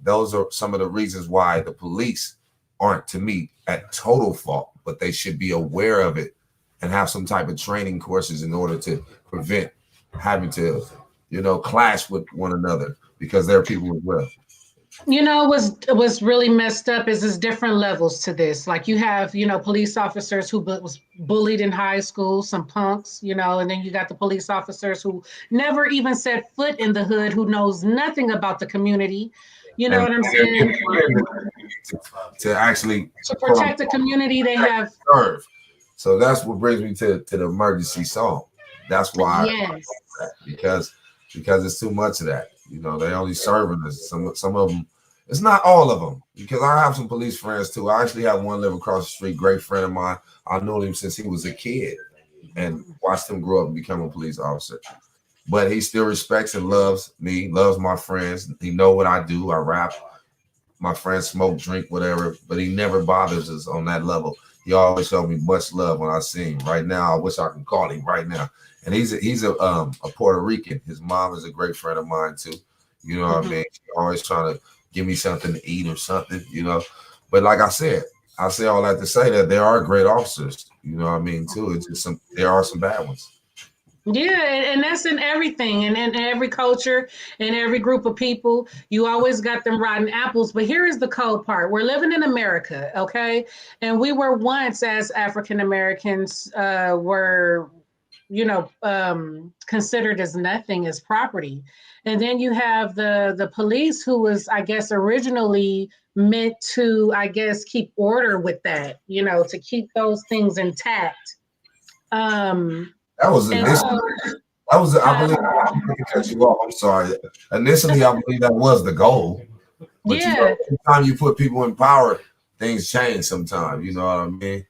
Those are some of the reasons why the police aren't, to me, at total fault, but they should be aware of it and have some type of training courses in order to prevent having to, clash with one another because they're people as well. What's really messed up is there's different levels to this. Like you have, police officers who was bullied in high school, some punks, and then you got the police officers who never even set foot in the hood, who knows nothing about the community. You know what I'm saying? To actually protect the community they have served. So that's what brings me to the emergency song. That's why, yes, because it's too much of that. They only serving us. Some of them. It's not all of them, because I have some police friends too. I actually have one live across the street, great friend of mine. I knew him since he was a kid and watched him grow up and become a police officer. But he still respects and loves me, loves my friends. He know what I do. I rap. My friends smoke, drink, whatever. But he never bothers us on that level. He always showed me much love when I see him. Right now, I wish I could call him right now. And he's a Puerto Rican. His mom is a great friend of mine too. You know what I mean? She's always trying to give me something to eat or something, But like I say all that to say that there are great officers, too. It's just there are some bad ones. Yeah, and that's in everything, and in every culture, and every group of people. You always got them rotten apples. But here is the cold part: we're living in America, okay? And we were once, as African Americans, were, considered as nothing, as property. And then you have the police, who was, I guess, originally meant to, keep order with that, to keep those things intact. That was I believe, I'm going to cut you off. I'm sorry. Initially, I believe that was the goal. But every time you put people in power, things change sometimes. You know what I mean?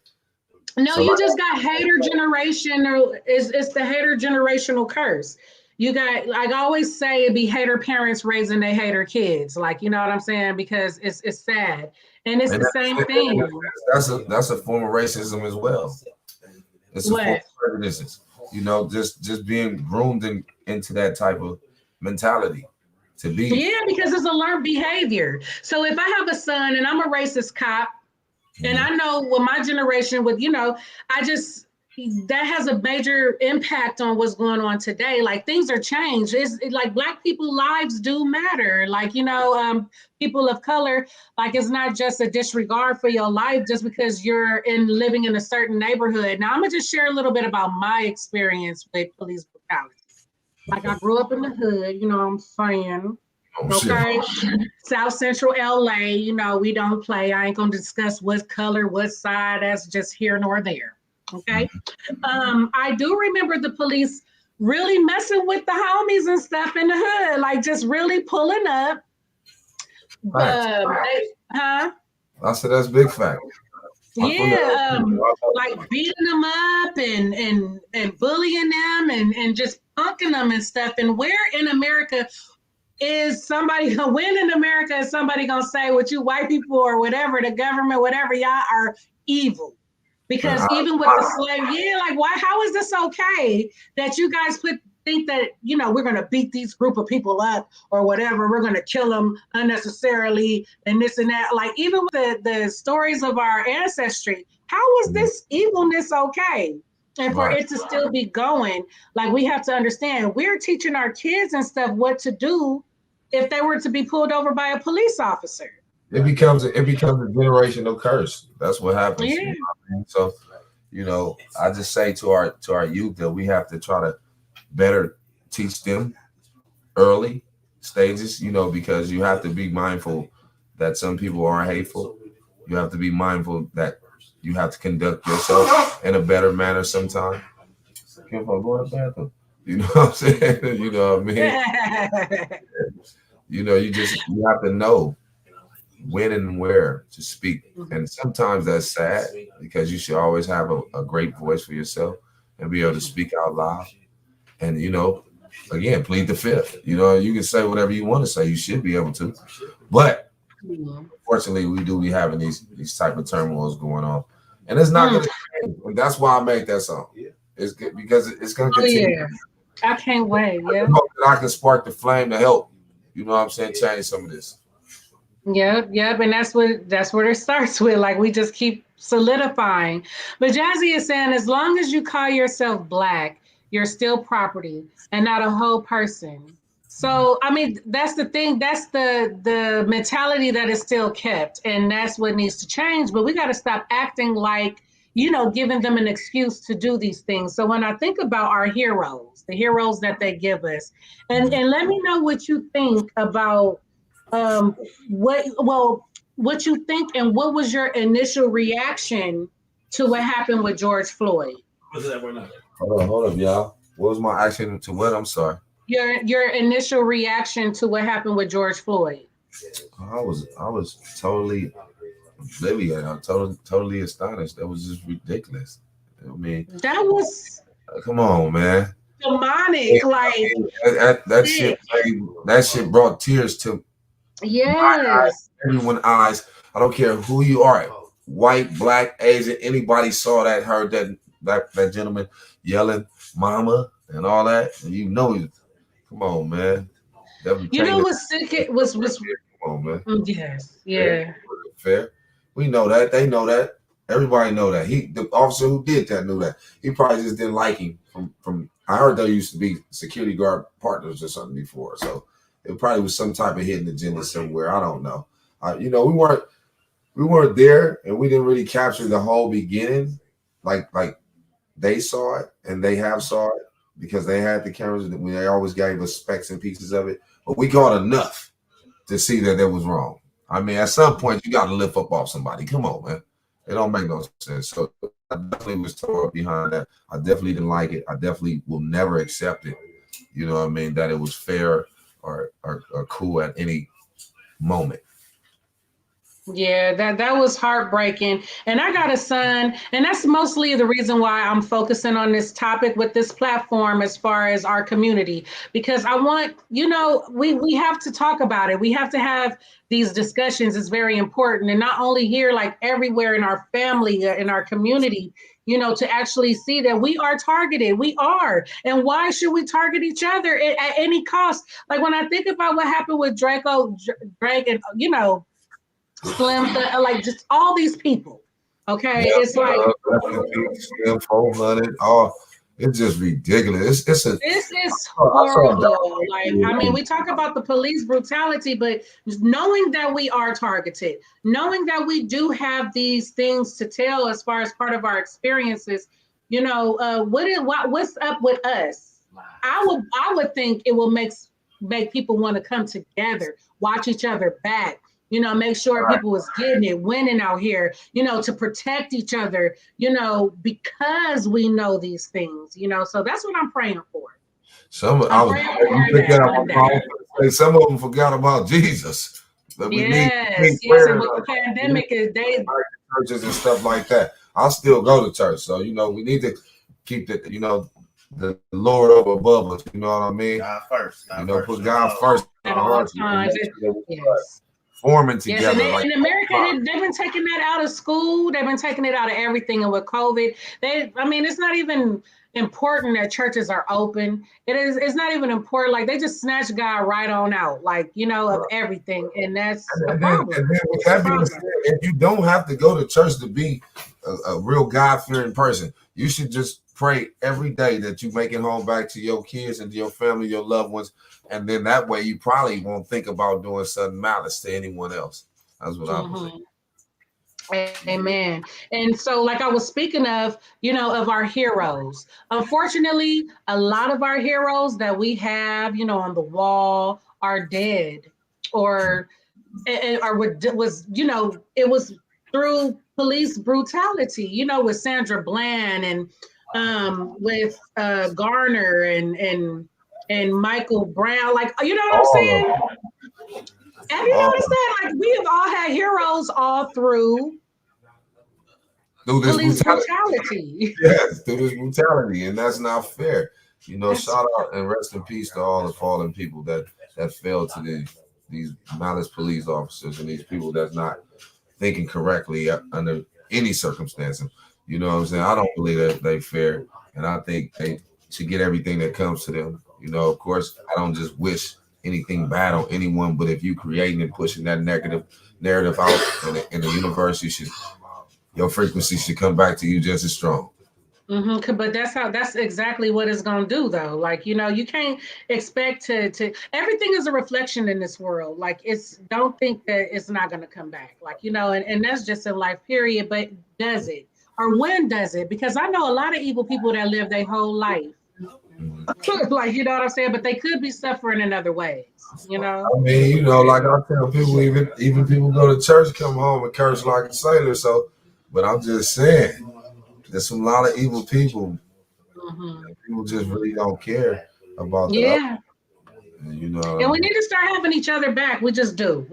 No, so you just got hater generation, or it's the hater generational curse. You got, like I always say, it'd be hater parents raising their hater kids. Like, you know what I'm saying? Because it's sad. And it's the same thing. That's a form of racism as well. It's a form of prejudice. Just being groomed into that type of mentality to be. Yeah, because it's a learned behavior. So if I have a son and I'm a racist cop, and I know with my generation, that has a major impact on what's going on today. Like, things are changed. It's like Black people's lives do matter. Like, people of color, like, it's not just a disregard for your life just because you're living in a certain neighborhood. Now, I'm gonna just share a little bit about my experience with police brutality. Like, I grew up in the hood, you know what I'm saying? Okay, South Central LA, we don't play. I ain't gonna discuss what color, what side, that's just here nor there. Okay. I do remember the police really messing with the homies and stuff in the hood, like just really pulling up. I said that's big fact. Yeah, like beating them up and bullying them and just punking them and stuff. And where in America is somebody gonna win? In America is somebody gonna say, what you white people or whatever, the government, whatever, y'all are evil? Because even with the slave, why? How is this okay that you guys think that we're gonna beat these group of people up or whatever? We're gonna kill them unnecessarily and this and that. Like, even with the stories of our ancestry, how is this evilness okay? And for it to still be going, like, we have to understand, we're teaching our kids and stuff what to do if they were to be pulled over by a police officer. It becomes a generational curse. That's what happens. Yeah. So, I just say to our youth that we have to try to better teach them early stages, because you have to be mindful that some people are hateful. You have to be mindful that you have to conduct yourself in a better manner sometimes. You know what I'm saying? You know what I mean? You have to know when and where to speak. And sometimes that's sad, because you should always have a great voice for yourself and be able to speak out loud. And again, plead the fifth. You know, you can say whatever you want to say. You should be able to, but unfortunately, we do be having these type of turmoils going on, and it's not going to change. And that's why I made that song. It's good because it's going to continue. Yeah. I can't wait. Yeah. I hope that I can spark the flame to help. You know what I'm saying? Change some of this. Yep, and that's what it starts with. Like we just keep solidifying. But Jazzy is saying, as long as you call yourself Black, you're still property and not a whole person. So I mean, that's the thing. That's the mentality that is still kept, and that's what needs to change. But we got to stop acting like, giving them an excuse to do these things. So when I think about our heroes, the heroes that they give us, and let me know what you think about what you think, and what was your initial reaction to what happened with George Floyd? Hold up, y'all. What was my action to what? I'm sorry. Your initial reaction to what happened with George Floyd. I was totally oblivious. I'm totally astonished. That was just ridiculous. I mean, that was come on, man. Demonic, like that shit brought tears to everyone's eyes. I don't care who you are, white, Black, Asian, anybody saw that, heard that gentleman yelling "mama" and all that, and come on, man. What's sick? It was come on, man. Yes, yeah. Fair. We know that. They know that. Everybody know that. The officer who did that knew that. He probably just didn't like him from. I heard there used to be security guard partners or something before, so it probably was some type of hidden agenda somewhere. I don't know. We weren't there, and we didn't really capture the whole beginning, like they saw it and they have saw it because they had the cameras and they always gave us specs and pieces of it. But we caught enough to see that it was wrong. I mean, at some point you got to lift up off somebody. Come on, man. It don't make no sense. So I definitely was tore up behind that. I definitely didn't like it. I definitely will never accept it. You know what I mean? That it was fair or cool at any moment. Yeah, that was heartbreaking. And I got a son, and that's mostly the reason why I'm focusing on this topic with this platform as far as our community, because I want, we have to talk about it. We have to have these discussions. It's very important. And not only here, like everywhere in our family, in our community, to actually see that we are targeted. We are. And why should we target each other at any cost? Like when I think about what happened with Drake and, Slim, like just all these people. Okay, it's like Slim 400. Oh, it's just ridiculous. This is horrible. Like, I mean, we talk about the police brutality, but knowing that we are targeted, knowing that we do have these things to tell as far as part of our experiences, what's up with us? I would think it will make people want to come together, watch each other back. Make sure people was getting it, winning out here, to protect each other, because we know these things, so that's what I'm praying for. Some of them forgot about Jesus. Yes, and with the pandemic, churches and stuff like that. I still go to church, so we need to keep the Lord up above us. You know what I mean? God first. Put God first. At all times. Yes. Forming together. Yes, in America, they've been taking that out of school. They've been taking it out of everything. And with COVID, it's not even important that churches are open. It's not even important. Like they just snatch God right on out, of everything. And that's a problem. And then with that being said, if you don't have to go to church to be a real God-fearing person, you should just pray every day that you make it home back to your kids and to your family, your loved ones. And then that way you probably won't think about doing something malice to anyone else. That's what I believe. Amen. And so, like I was speaking of, of our heroes. Unfortunately, a lot of our heroes that we have, on the wall are dead, or it was through police brutality, with Sandra Bland and with Garner and Michael Brown, what I'm saying? Have you noticed that? Like we have all had heroes all through this police brutality. Yes, through this brutality, and that's not fair. You know, shout out and rest in peace to all the fallen people that fell to these malice police officers and these people that's not thinking correctly under any circumstance. You know what I'm saying? I don't believe that they fair, and I think they should get everything that comes to them. You know, of course, I don't just wish anything bad on anyone, but if you creating and pushing that negative narrative out in the universe, your frequency should come back to you just as strong. But that's exactly what it's gonna do though. Like, you can't expect to everything is a reflection in this world. Like, don't think that it's not gonna come back. Like, and that's just in life, period. But does it? Or when does it? Because I know a lot of evil people that live their whole life. Like, you know what I'm saying? But they could be suffering in other ways, I mean, like I tell people, even people go to church, come home and curse like a sailor. So, but I'm just saying, there's a lot of evil people. People just really don't care about that. And we need to start having each other back. We just do.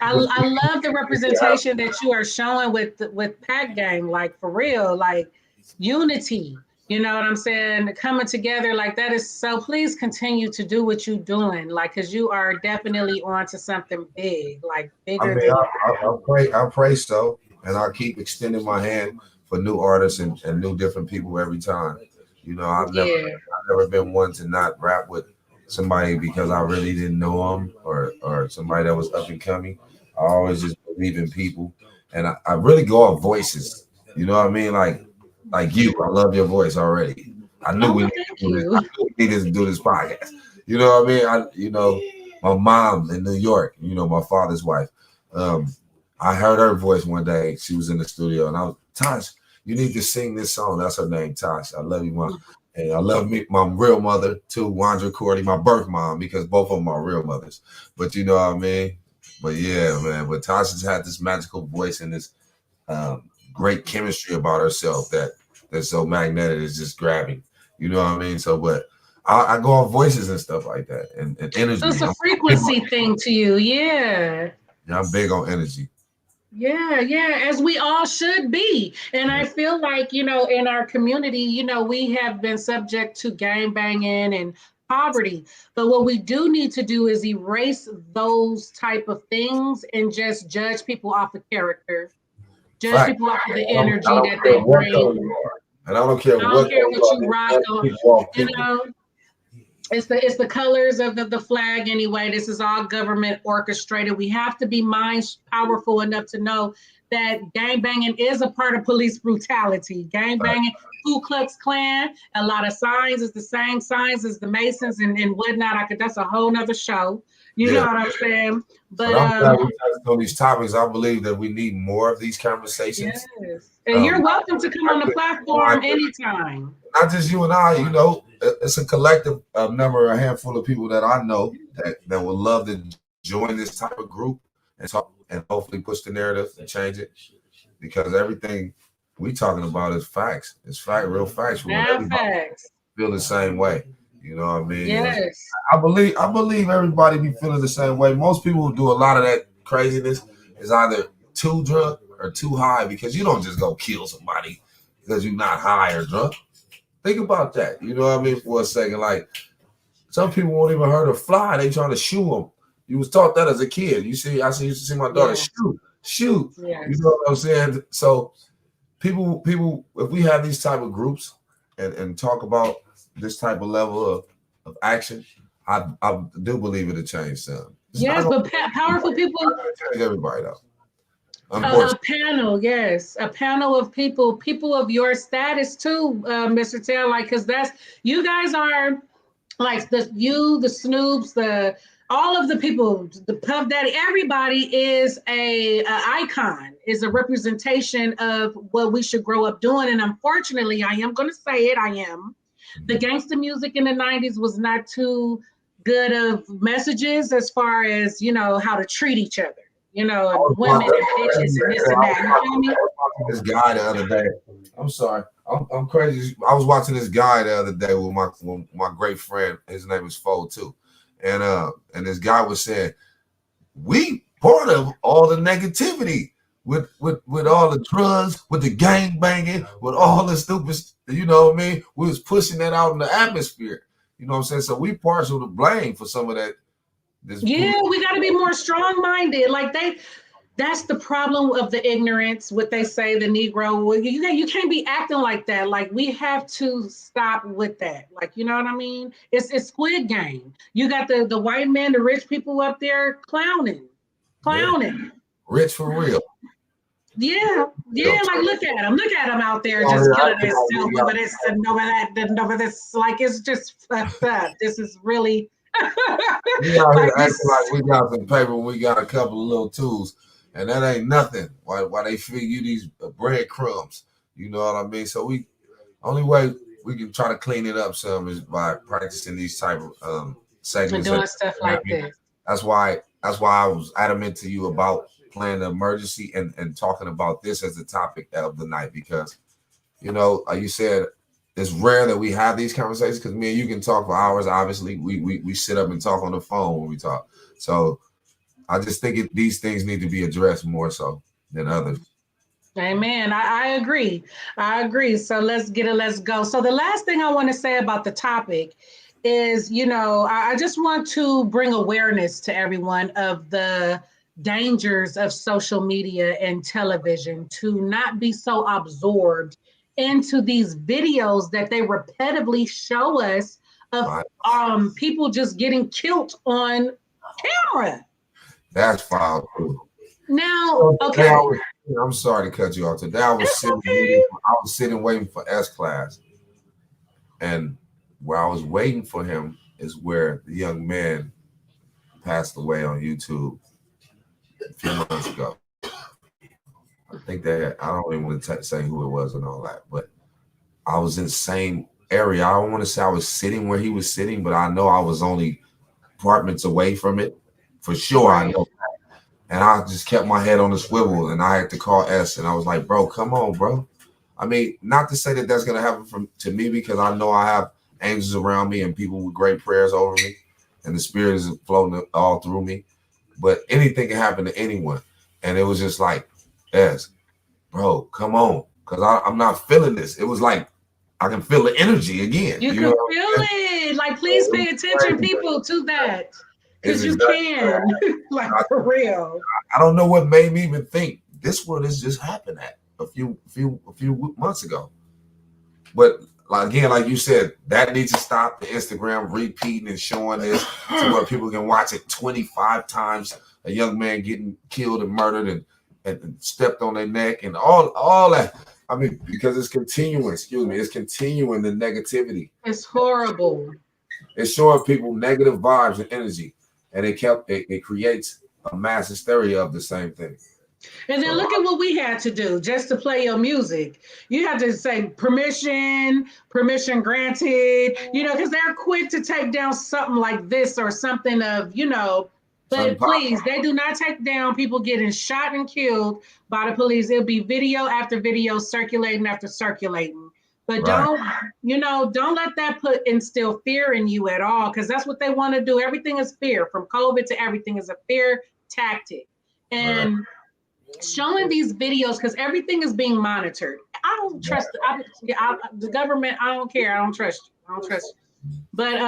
I love the representation that you are showing with Pakgang, like for real, like unity. You know what I'm saying? Coming together like that is so. Please continue to do what you're doing, like, because you are definitely on to something big, like bigger. I mean, I pray so, and I keep extending my hand for new artists and new different people every time. I've never been one to not rap with somebody because I really didn't know them or somebody that was up and coming. I always just believe in people, and I really go off voices. You know what I mean? Like you, I love your voice already. I knew we needed to do this podcast. You know what I mean? My mom in New York, my father's wife. I heard her voice one day. She was in the studio, and I was, Tosh, you need to sing this song. That's her name, Tosh. I love you, Mom. And I love my real mother too, Wandra Cordy, my birth mom, because both of them are real mothers. But you know what I mean? But yeah, man. But Tosh has had this magical voice and this great chemistry about herself that's so magnetic, it's just grabbing. You know what I mean? So, but I go on voices and stuff like that, and energy. So it's a frequency thing to you, yeah. Yeah, I'm big on energy. Yeah, as we all should be. And I feel like, in our community, we have been subject to gang banging and poverty. But what we do need to do is erase those type of things and just judge people off of character. Judge people off of the energy that they bring. And I don't care what you rock on. It's the colors of the flag anyway. This is all government orchestrated. We have to be powerful enough to know that gangbanging is a part of police brutality. Gangbanging, Ku Klux Klan, a lot of signs is the same signs as the Masons and whatnot. That's a whole nother show. You know what I'm saying? But I'm glad we touched on these topics. I believe that we need more of these conversations. Yes. And you're welcome to come on the platform anytime. Not just you and I, it's a collective a handful of people that I know that would love to join this type of group and talk and hopefully push the narrative and change it, because everything we talking about is facts. It's real facts. Facts. Feel the same way. You know what I mean? Yes. I believe everybody be feeling the same way. Most people who do a lot of that craziness is either too drunk or too high, because you don't just go kill somebody because you're not high or drunk. Think about that. You know what I mean? For a second, like some people won't even hurt a fly. They trying to shoot them. You was taught that as a kid. I used to see my daughter shoot. Yes. You know what I'm saying? So people, if we have these type of groups and talk about this type of level of action, I do believe it'll change some. Yes, but powerful people. Change everybody though. A panel of people of your status too, Mr. Tail, like, because you guys are like the Snoops, all of the people, the Puff Daddy, everybody is a icon, is a representation of what we should grow up doing. And unfortunately, I am going to say it, the gangster music in the 90s was not too good of messages as far as, how to treat each other. Women and bitches and this and that. You feel me? I was watching this guy the other day. I'm sorry. I'm crazy. I was watching this guy the other day with my great friend. His name is Fo too. And this guy was saying, we part of all the negativity. with all the drugs, with the gang banging, with all the stupid, you know what I mean? We was pushing that out in the atmosphere. You know what I'm saying? So we partial to blame for some of that. Yeah, we got to be more strong-minded. Like that's the problem of the ignorance. What they say, the Negro. Well, you can't be acting like that. Like we have to stop with that. Like you know what I mean? It's Squid Game. You got the white men, the rich people up there clowning. Yeah. Rich for real. Yeah, like look at them out there just killing themselves over this and over that and over this. Like it's just fucked up. This is really. We out here acting like we got some paper, we got a couple of little tools, and that ain't nothing. Why they feed you these breadcrumbs? You know what I mean? So only way we can try to clean it up some is by practicing these type of segments and doing stuff like this. That's why I was adamant to you about playing the emergency and talking about this as the topic of the night, because you know, like you said, it's rare that we have these conversations because me and you can talk for hours. Obviously, we sit up and talk on the phone when we talk. So I just think these things need to be addressed more so than others. Amen. I agree. So let's go. So the last thing I want to say about the topic is, you know, I just want to bring awareness to everyone of the dangers of social media and television, to not be so absorbed into these videos that they repetitively show us of people just getting killed on camera. That's foul too. Now, okay. I'm sorry to cut you off. Today I was sitting waiting for S class, and where I was waiting for him is where the young man passed away on YouTube a few months ago. I think that I don't even want to say who it was and all that, but I was in the same area. I don't want to say I was sitting where he was sitting, but I know I was only apartments away from it for sure. Right. I know that. And I just kept my head on the swivel, and I had to call S, and I was like, "Bro, come on, bro." I mean, not to say that that's gonna happen to me, because I know I have angels around me and people with great prayers over me, and the spirit is floating all through me. But anything can happen to anyone, and it was just like, S, bro, come on, because I'm not feeling this. It was like I can feel the energy again. You can feel it. Like, please pay attention, people, to that, because you can. Like, for real. I don't know what made me even think this one has just happened at a few months ago. But again, like you said, that needs to stop. The Instagram repeating and showing this to where people can watch it 25 times. A young man getting killed and murdered and stepped on their neck and all that. I mean, because it's continuing. It's continuing the negativity. It's horrible. It's showing people negative vibes and energy, and it creates a mass hysteria of the same thing. And then look at what we had to do just to play your music. You had to say permission granted, because they're quick to take down something like this or something of, but please, they do not take down people getting shot and killed by the police. It'll be video after video, circulating after circulating. But right. don't let that instill fear in you at all, because that's what they want to do. Everything is fear, from COVID to everything is a fear tactic. And showing these videos, because everything is being monitored. I don't trust the government. I don't care. I don't trust you. But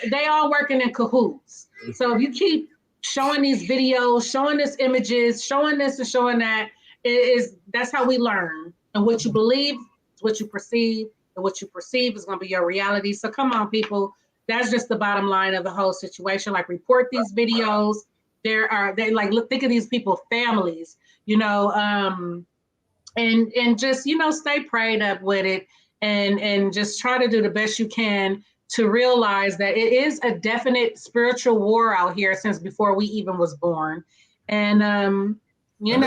they all working in cahoots. So if you keep showing these videos, showing these images, showing this and showing that, that's how we learn. And what you believe is what you perceive, and what you perceive is going to be your reality. So come on, people. That's just the bottom line of the whole situation. Like, report these videos. Think of these people, families, and just, stay prayed up with it, and just try to do the best you can to realize that it is a definite spiritual war out here since before we even was born. And, I'm right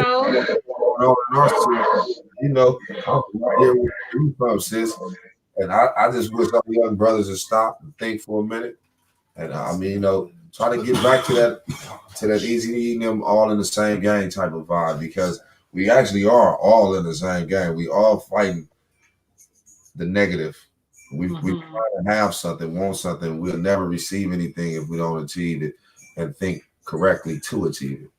here with you from, sis. And I just wish our young brothers would stop and think for a minute. And try to get back to that easy eating them all in the same game type of vibe, because we actually are all in the same game. We all fighting the negative. We try to have something, want something. We'll never receive anything if we don't achieve it and think correctly to achieve it.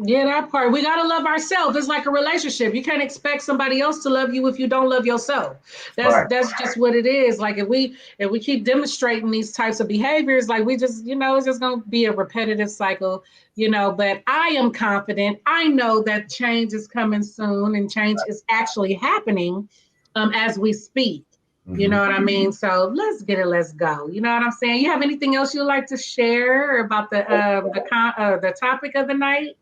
Yeah, that part. We gotta love ourselves. It's like a relationship. You can't expect somebody else to love you if you don't love yourself. Right. That's just what it is. Like if we keep demonstrating these types of behaviors, like we just, it's just gonna be a repetitive cycle, But I am confident. I know that change is coming soon and change is actually happening as we speak. You know what I mean? So let's get it. Let's go. You know what I'm saying? You have anything else you'd like to share about the topic of the night?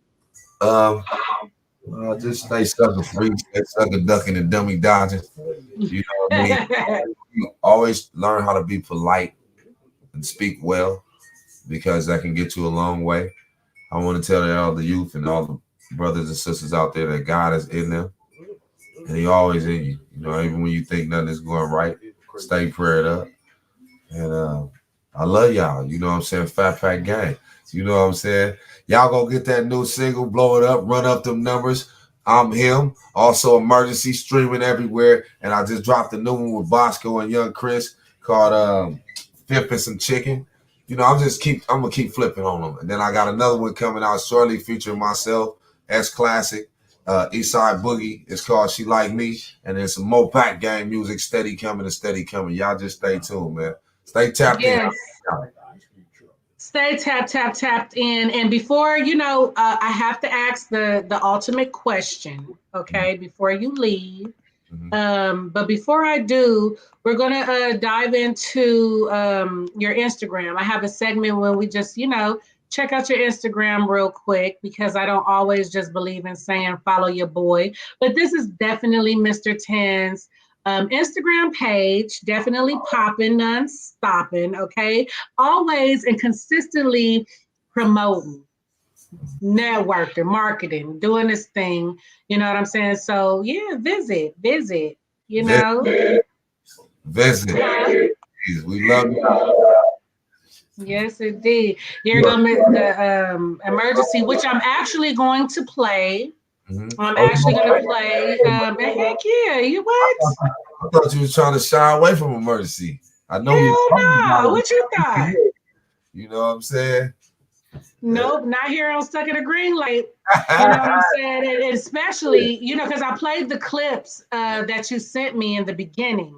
Just stay sucker free, stay sucker ducking and dummy dodging. You know what I mean? You always learn how to be polite and speak well because that can get you a long way. I want to tell all the youth and all the brothers and sisters out there that God is in them and He always in you. Even when you think nothing is going right, stay prayed up. And I love y'all. You know what I'm saying? Fat Pack Gang. You know what I'm saying? Y'all gonna get that new single, blow it up, run up them numbers. I'm him. Also, Emergency streaming everywhere. And I just dropped a new one with Bosco and Young Chris called Fifth and Some Chicken. I'm gonna keep flipping on them. And then I got another one coming out shortly featuring myself, S Classic, Eastside Boogie. It's called She Like Me. And then some more Pack Gang music steady coming and steady coming. Y'all just stay tuned, man. Stay tapped in. Stay tapped in. And before, I have to ask the ultimate question, okay, before you leave. But before I do, we're going to dive into your Instagram. I have a segment where we just, check out your Instagram real quick because I don't always just believe in saying follow your boy. But this is definitely Mr. 10's Instagram page, definitely popping, non-stopping, okay? Always and consistently promoting, networking, marketing, doing this thing, you know what I'm saying? So yeah, visit, Visit. We love you. Yes, indeed. You're gonna make the emergency, which I'm actually going to play. I'm actually going to play. Heck yeah, you what? I thought you was trying to shy away from Emergency. I know you. Hell no. What you thought? You know what I'm saying? Nope, not here on Stuck in a Green Light. You know what I'm saying? And especially, because I played the clips that you sent me in the beginning.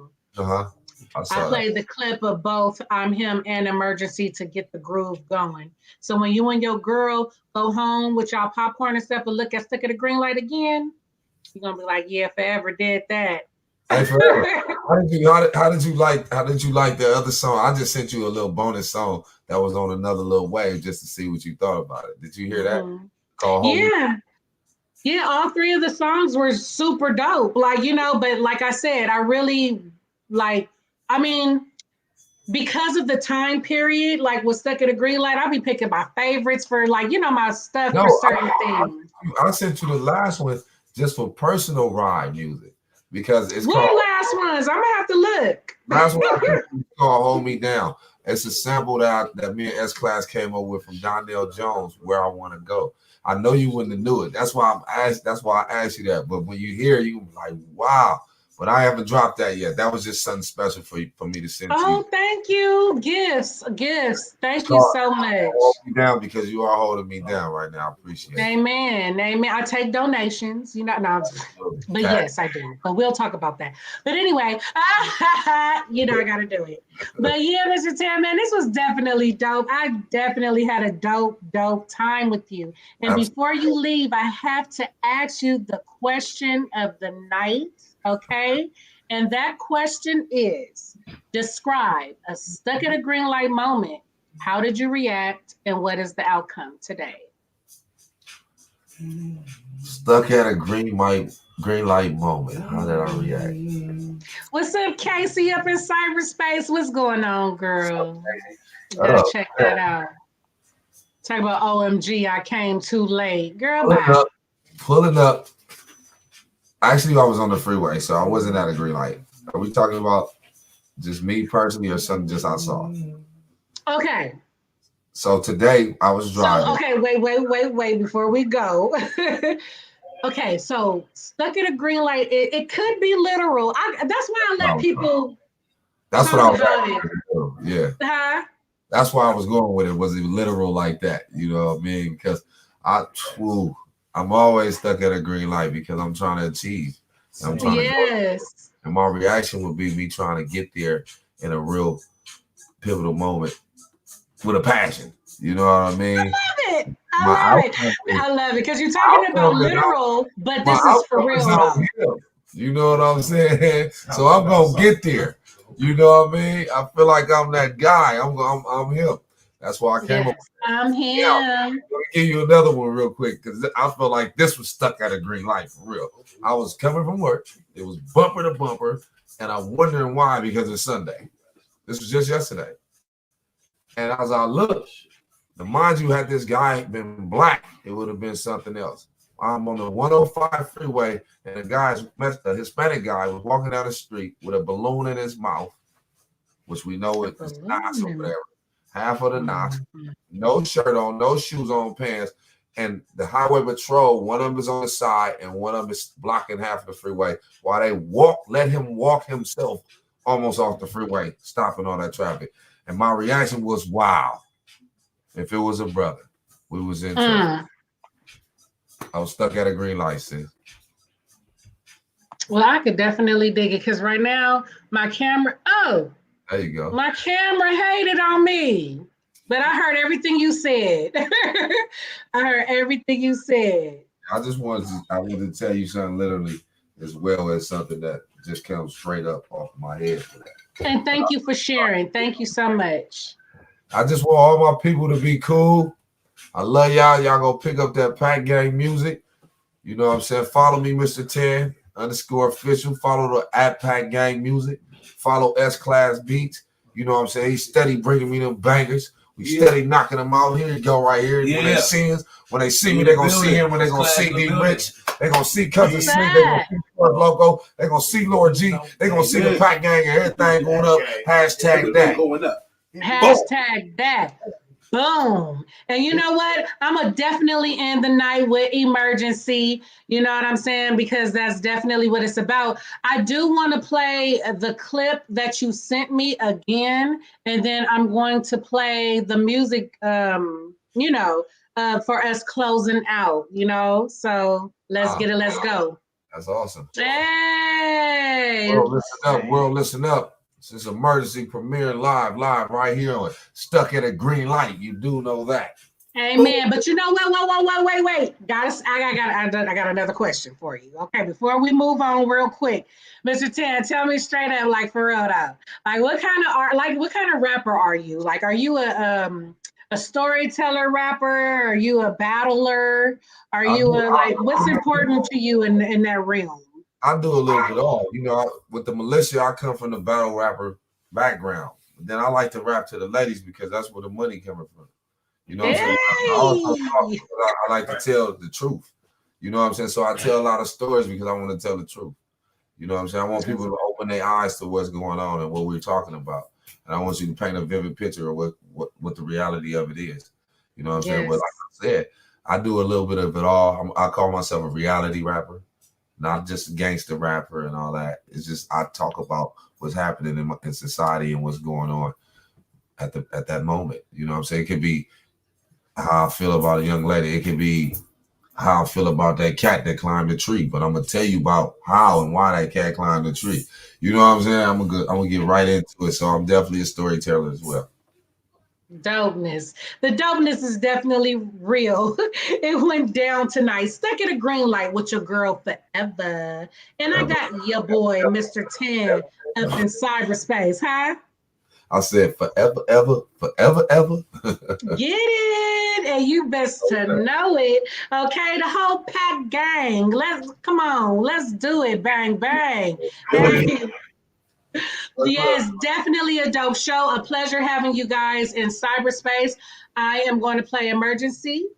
I played the clip of both I'm Him and Emergency to get the groove going. So when you and your girl go home with y'all popcorn and stuff and look at Stuck in a Green Light again, you're gonna be like, yeah, forever did that. Hey, how did you like the other song? I just sent you a little bonus song that was on another little wave just to see what you thought about it. Did you hear that? Yeah, all three of the songs were super dope. But like I said, I really because of the time period, like with Stuck in a Green Light, I'll be picking my favorites for my stuff for certain things. I sent you the last one just for personal ride music. Because it's what called last ones? I'm gonna have to look. Last one is called Hold Me Down. It's a sample that me and S Class came up with from Donnell Jones, Where I Want to Go. I know you wouldn't have knew it. That's why I asked you that. But when you hear it, you be like, wow. But I haven't dropped that yet. That was just something special for me to send to you. Oh, thank you. Gifts. Thank you so much. Hold me down because you are holding me down right now. I appreciate it. Amen. I take donations. But yes, I do. But we'll talk about that. But anyway, I got to do it. But yeah, Mr. 10, man, this was definitely dope. I definitely had a dope time with you. And before you leave, I have to ask you the question of the night. Okay. And that question is, describe a Stuck in a Green Light moment. How did you react? And what is the outcome today? Stuck at a green light moment. How did I react? What's up, Casey, up in cyberspace? What's going on, girl? Gotta check that out. Talk about OMG, I came too late. Girl, bye. Pulling up. Actually, I was on the freeway, so I wasn't at a green light. Are we talking about just me personally or something just I saw? Okay. So today I was driving. So, okay, wait, before we go. Okay, so Stuck in a Green Light, it could be literal. That's why I let people. That's what I was saying. Yeah. Huh? That's why I was going with it. Was it literal like that? You know what I mean? Because I'm always stuck at a green light because I'm trying to achieve. I'm trying to go, and my reaction would be me trying to get there in a real pivotal moment with a passion. You know what I mean? I love it because you're talking about literal, but this is for real though. You know what I'm saying? So I'm gonna get there. You know what I mean? I feel like I'm that guy. I'm him. That's why I came up. I'm him. Let me give you another one real quick because I feel like this was stuck at a green light for real. I was coming from work. It was bumper to bumper, and I'm wondering why because it's Sunday. This was just yesterday. And as I looked, mind you, had this guy been black, it would have been something else. I'm on the 105 freeway, and a Hispanic guy was walking down the street with a balloon in his mouth, which we know is knots or whatever, half of the knots, no shirt on, no shoes on, pants, and the highway patrol, one of them is on the side, and one of them is blocking half of the freeway while they let him walk himself almost off the freeway, stopping all that traffic. And my reaction was, wow. If it was a brother, we was in trouble. I was stuck at a green light, sis. Well, I could definitely dig it because right now my camera. Oh, there you go. My camera hated on me, but I heard everything you said. I heard everything you said. I wanted to tell you something literally as well as something that just comes straight up off my head for that. And thank you for sharing. Thank you so much. I just want all my people to be cool. I love y'all. Y'all go pick up that Pakgang music. You know what I'm saying? Follow me, Mr. 10_official. Follow the @Pakgang music. Follow S-Class Beats. You know what I'm saying? He's steady bringing me them bangers. We steady knocking them out. Here you go, right here. When they see me, they're going to see him. When they're going to see D Rich, they're going to see Cousin Sneak. They're going to see Loco. They're going to see Lord G. They're going to see the Pakgang and everything going up. Hashtag that. Hashtag that. Boom. And you know what? I'm going to definitely end the night with Emergency. You know what I'm saying? Because that's definitely what it's about. I do want to play the clip that you sent me again. And then I'm going to play the music, for us closing out, So let's get it. Let's go. That's awesome. Hey. World, listen up. World, listen up. This is Emergency premiere live right here on Stuck at a Green Light. You do know that. Amen. But you know what? Wait. I got another question for you. Okay, before we move on real quick, Mr. 10, tell me straight up, like for real though. Like what kind of rapper are you? Like, are you a storyteller rapper? Are you a battler? Are you what's important to you in that realm? I do a little bit all. With the militia, I come from the battle rapper background. But then I like to rap to the ladies because that's where the money coming from. You know what I'm saying? I like to tell the truth. You know what I'm saying? So I tell a lot of stories because I want to tell the truth. You know what I'm saying? I want people to open their eyes to what's going on and what we're talking about. And I want you to paint a vivid picture of what the reality of it is. You know what I'm saying? But like I said, I do a little bit of it all. I call myself a reality rapper. Not just a gangster rapper and all that. It's just I talk about what's happening in society and what's going on at that moment. You know what I'm saying? It could be how I feel about a young lady. It could be how I feel about that cat that climbed the tree. But I'm gonna tell you about how and why that cat climbed the tree. You know what I'm saying? I'm gonna get right into it. So I'm definitely a storyteller as well. Dopeness. The dopeness is definitely real. It went down tonight. Stuck at a green light with your girl forever. And I got your boy, Mr. 10, up in cyberspace, huh? I said forever, ever. Get it. And you best to know it. Okay, the whole Pakgang. Let's do it. Bang, bang. Bang. Yes, definitely a dope show. A pleasure having you guys in cyberspace. I am going to play Emergency.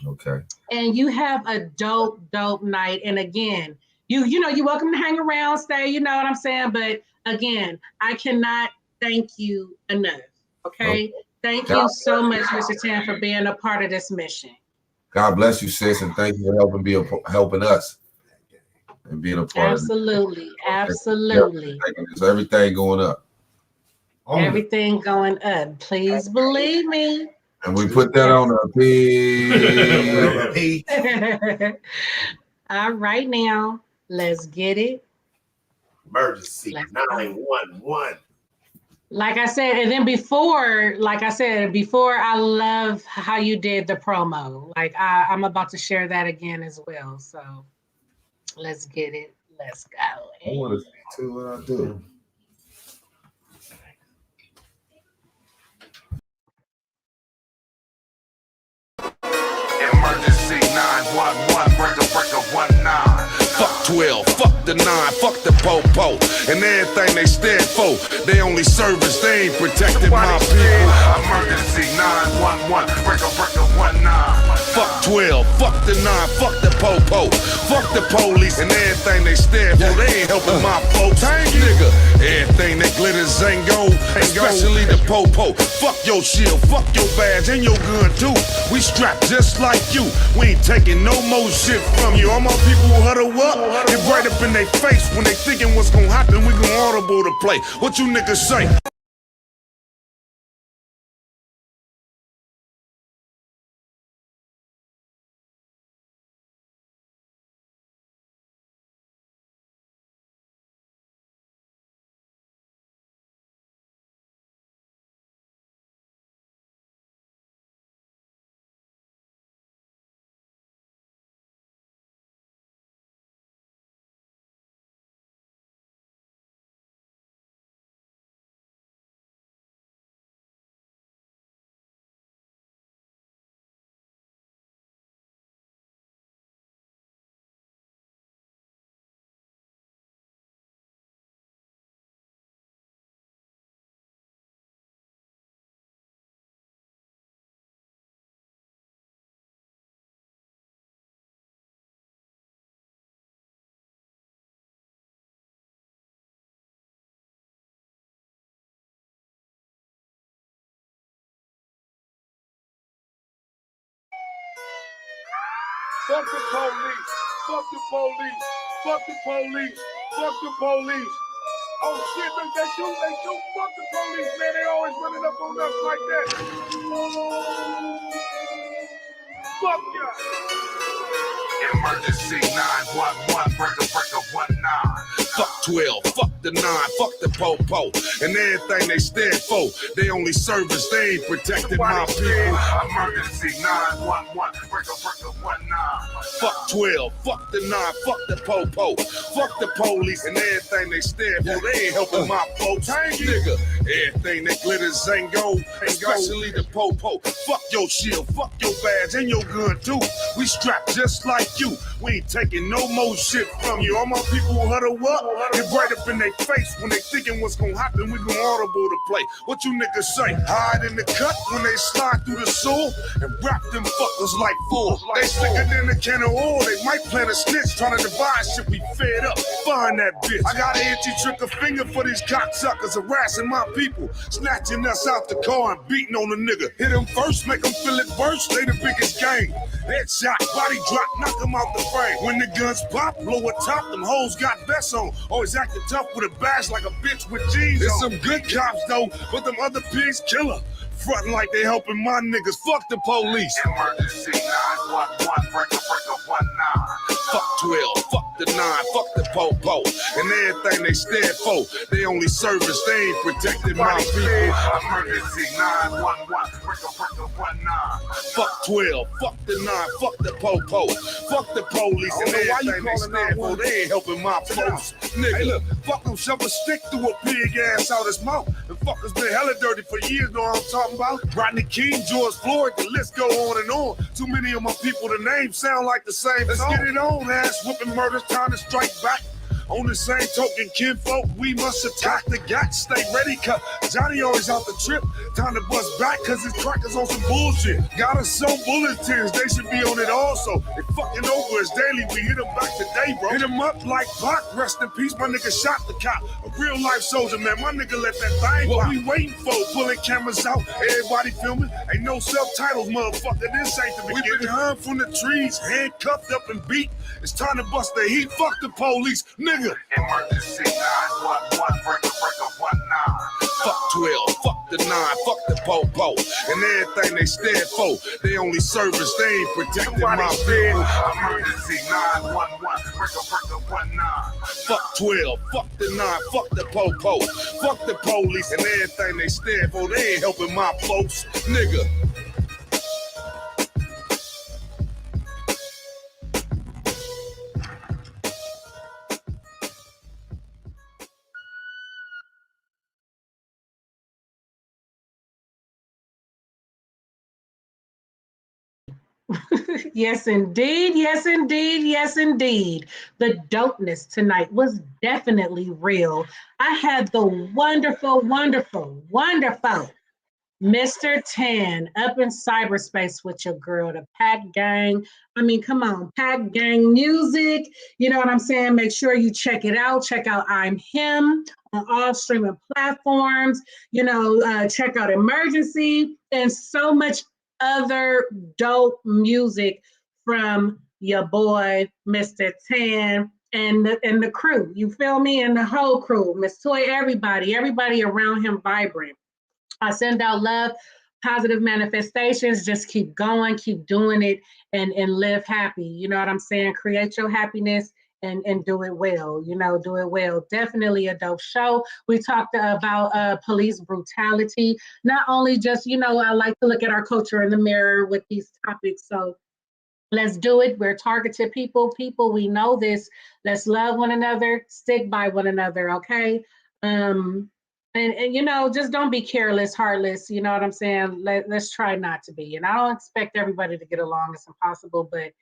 Okay. And you have a dope night. And again, you're welcome to hang around, stay, you know what I'm saying? But again, I cannot thank you enough. Okay. Thank you so much, Mr. 10, for being a part of this mission. God bless you, sis, and thank you for helping us. And being a part absolutely. There's everything going up. Everything going up. Please believe me. And we put that on a P. All right, now let's get it. Emergency 911. Like I said, and then before I love how you did the promo. Like I'm about to share that again as well. So let's get it. Let's go. I want to see too what I do. Emergency 911, breaker 19. Fuck 12, fuck the 9, fuck the po-po. And everything they stand for, they only service, they ain't protecting my people. Emergency 911, breaker 19. Fuck 12, fuck the 9, fuck the po-po. Fuck the police and everything they stand for, they ain't helping my folks. Nigga, everything that glitters ain't gold, especially the po-po. Fuck your shield, fuck your badge and your gun too. We strapped just like you, we ain't taking no more shit from you. All my people who huddle up, get right up in their face when they thinking what's gonna happen, we gon' audible to play. What you niggas say? Fuck the police. Fuck the police. Fuck the police. Fuck the police. Oh shit, man, they shoot. Fuck the police, man. They always running up on us like that. Fuck ya. Emergency 911, breaker 19. Fuck 12, fuck the 9, fuck the po-po. And everything they stand for, they only service, they ain't protecting my people. Emergency 911, breaker 19. Fuck 12, fuck the 9, fuck the po-po. Fuck the police and everything they stand for, they ain't helping my folks. Nigga, everything that glitters ain't gold, especially the po-po. Fuck your shield, fuck your badge and your gun too. We strapped just like you, we ain't taking no more shit from you. All my people who huddle up, get right up in their face when they thinking what's gonna happen, we gon' audible to play. What you niggas say? Hide in the cut when they slide through the sewer and wrap them fuckers like fools. They sicker than a can of oil, they might plant a snitch trying to divide shit, we fed up. Find that bitch. I got an itchy trick of finger for these cocksuckers harassing my people, snatching us out the car and beating on a nigga. Hit them first, make them feel it burst, they the biggest gang. Headshot, body drop, knock them out the frame. When the guns pop, blow a top, them hoes got vests on. Always acting tough with a badge like a bitch with jeans. There's some good cops though, but them other pigs killer. Frontin' like they helping my niggas. Fuck the police. Emergency 911, breaker 19. Fuck 12, fuck the 9, fuck the po-po. And everything they stand for, they only service, they ain't protecting my people. Emergency 911, breaker 19. Fuck 12, fuck the 9, fuck the po-po. Fuck the police and everything they stand for, they ain't helping my folks. Nigga, hey, look, fuck them, shove a stick through a pig ass out his mouth. The fuckers been hella dirty for years, know what I'm talking about? Rodney King, George Floyd, the list go on and on. Too many of my people, the names sound like the same. Let's get it on, ass whooping murders, time to strike back. On the same token, kinfolk, we must attack the gat. Stay ready, cause Johnny always out the trip. Time to bust back, cause his crackers on some bullshit. Got us some bulletins, they should be on it also. They fucking over us daily, we hit them back today, bro. Hit them up like Pac, rest in peace, my nigga shot the cop. A real life soldier, man, my nigga let that thing What we waiting for, pulling cameras out, everybody filming. Ain't no self-titles, motherfucker, this ain't the beginning. We been hung from the trees, handcuffed up and beat. It's time to bust the heat, fuck the police, nigga. Emergency 911, breaker 19. Fuck 12, fuck the nine, fuck the po-po. And everything they stand for, they only service, they ain't protecting my people. Emergency 911, breaker 19. Fuck 12, fuck the 9, fuck the po-po. Fuck the police and everything they stand for, they ain't helping my folks, nigga. Yes, indeed. Yes, indeed. Yes, indeed. The dopeness tonight was definitely real. I had the wonderful, wonderful, wonderful Mr. 10 up in cyberspace with your girl, the Pakgang. I mean, come on, Pakgang music. You know what I'm saying? Make sure you check it out. Check out I'm Him on all streaming platforms. Check out Emergency and so much other dope music from your boy, Mr. 10. And the crew, you feel me? And the whole crew, Miss Toy, everybody around him vibrant. I send out love, positive manifestations. Just keep going, keep doing it, and live happy. You know what I'm saying? Create your happiness and do it well. Do it well. Definitely a dope show. We talked about police brutality. Not only just, I like to look at our culture in the mirror with these topics. So let's do it. We're targeted people. We know this. Let's love one another, stick by one another, okay? And just don't be careless, heartless. You know what I'm saying? Let's try not to be. And I don't expect everybody to get along. It's impossible, but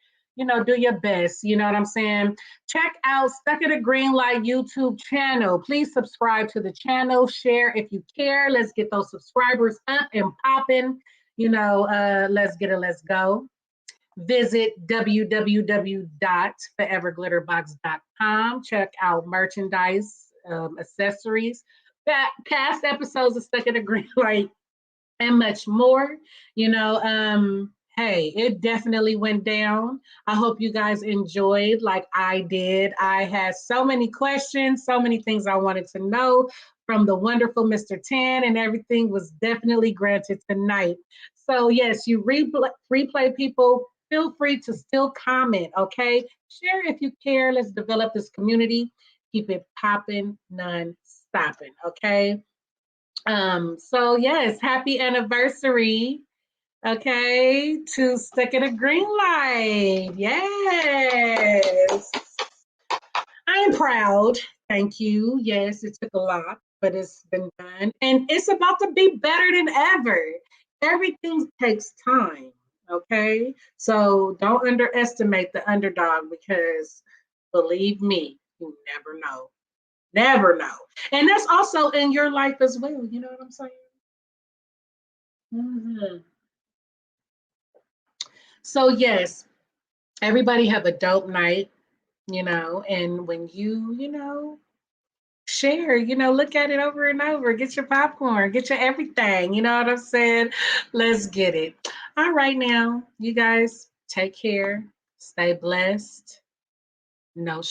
do your best. You know what I'm saying? Check out Stuck at a Green Light YouTube channel. Please subscribe to the channel. Share if you care. Let's get those subscribers up and popping. Let's get it. Let's go. Visit www.foreverglitterbox.com. Check out merchandise, accessories, past episodes of Stuck in a Green Light, and much more. Hey, it definitely went down. I hope you guys enjoyed like I did. I had so many questions, so many things I wanted to know from the wonderful Mr. 10, and everything was definitely granted tonight. So yes, you replay people, feel free to still comment, okay? Share if you care. Let's develop this community. Keep it popping, none stopping, okay? So yes, happy anniversary, okay, to Stuck in a Green Light. Yes. I am proud. Thank you. Yes, it took a lot, but it's been done. And it's about to be better than ever. Everything takes time, okay? So don't underestimate the underdog because believe me, you never know. Never know. And that's also in your life as well. You know what I'm saying? Mm-hmm. So yes, everybody have a dope night, and when you share, look at it over and over, get your popcorn, get your everything, you know what I'm saying? Let's get it. All right now, you guys take care, stay blessed, no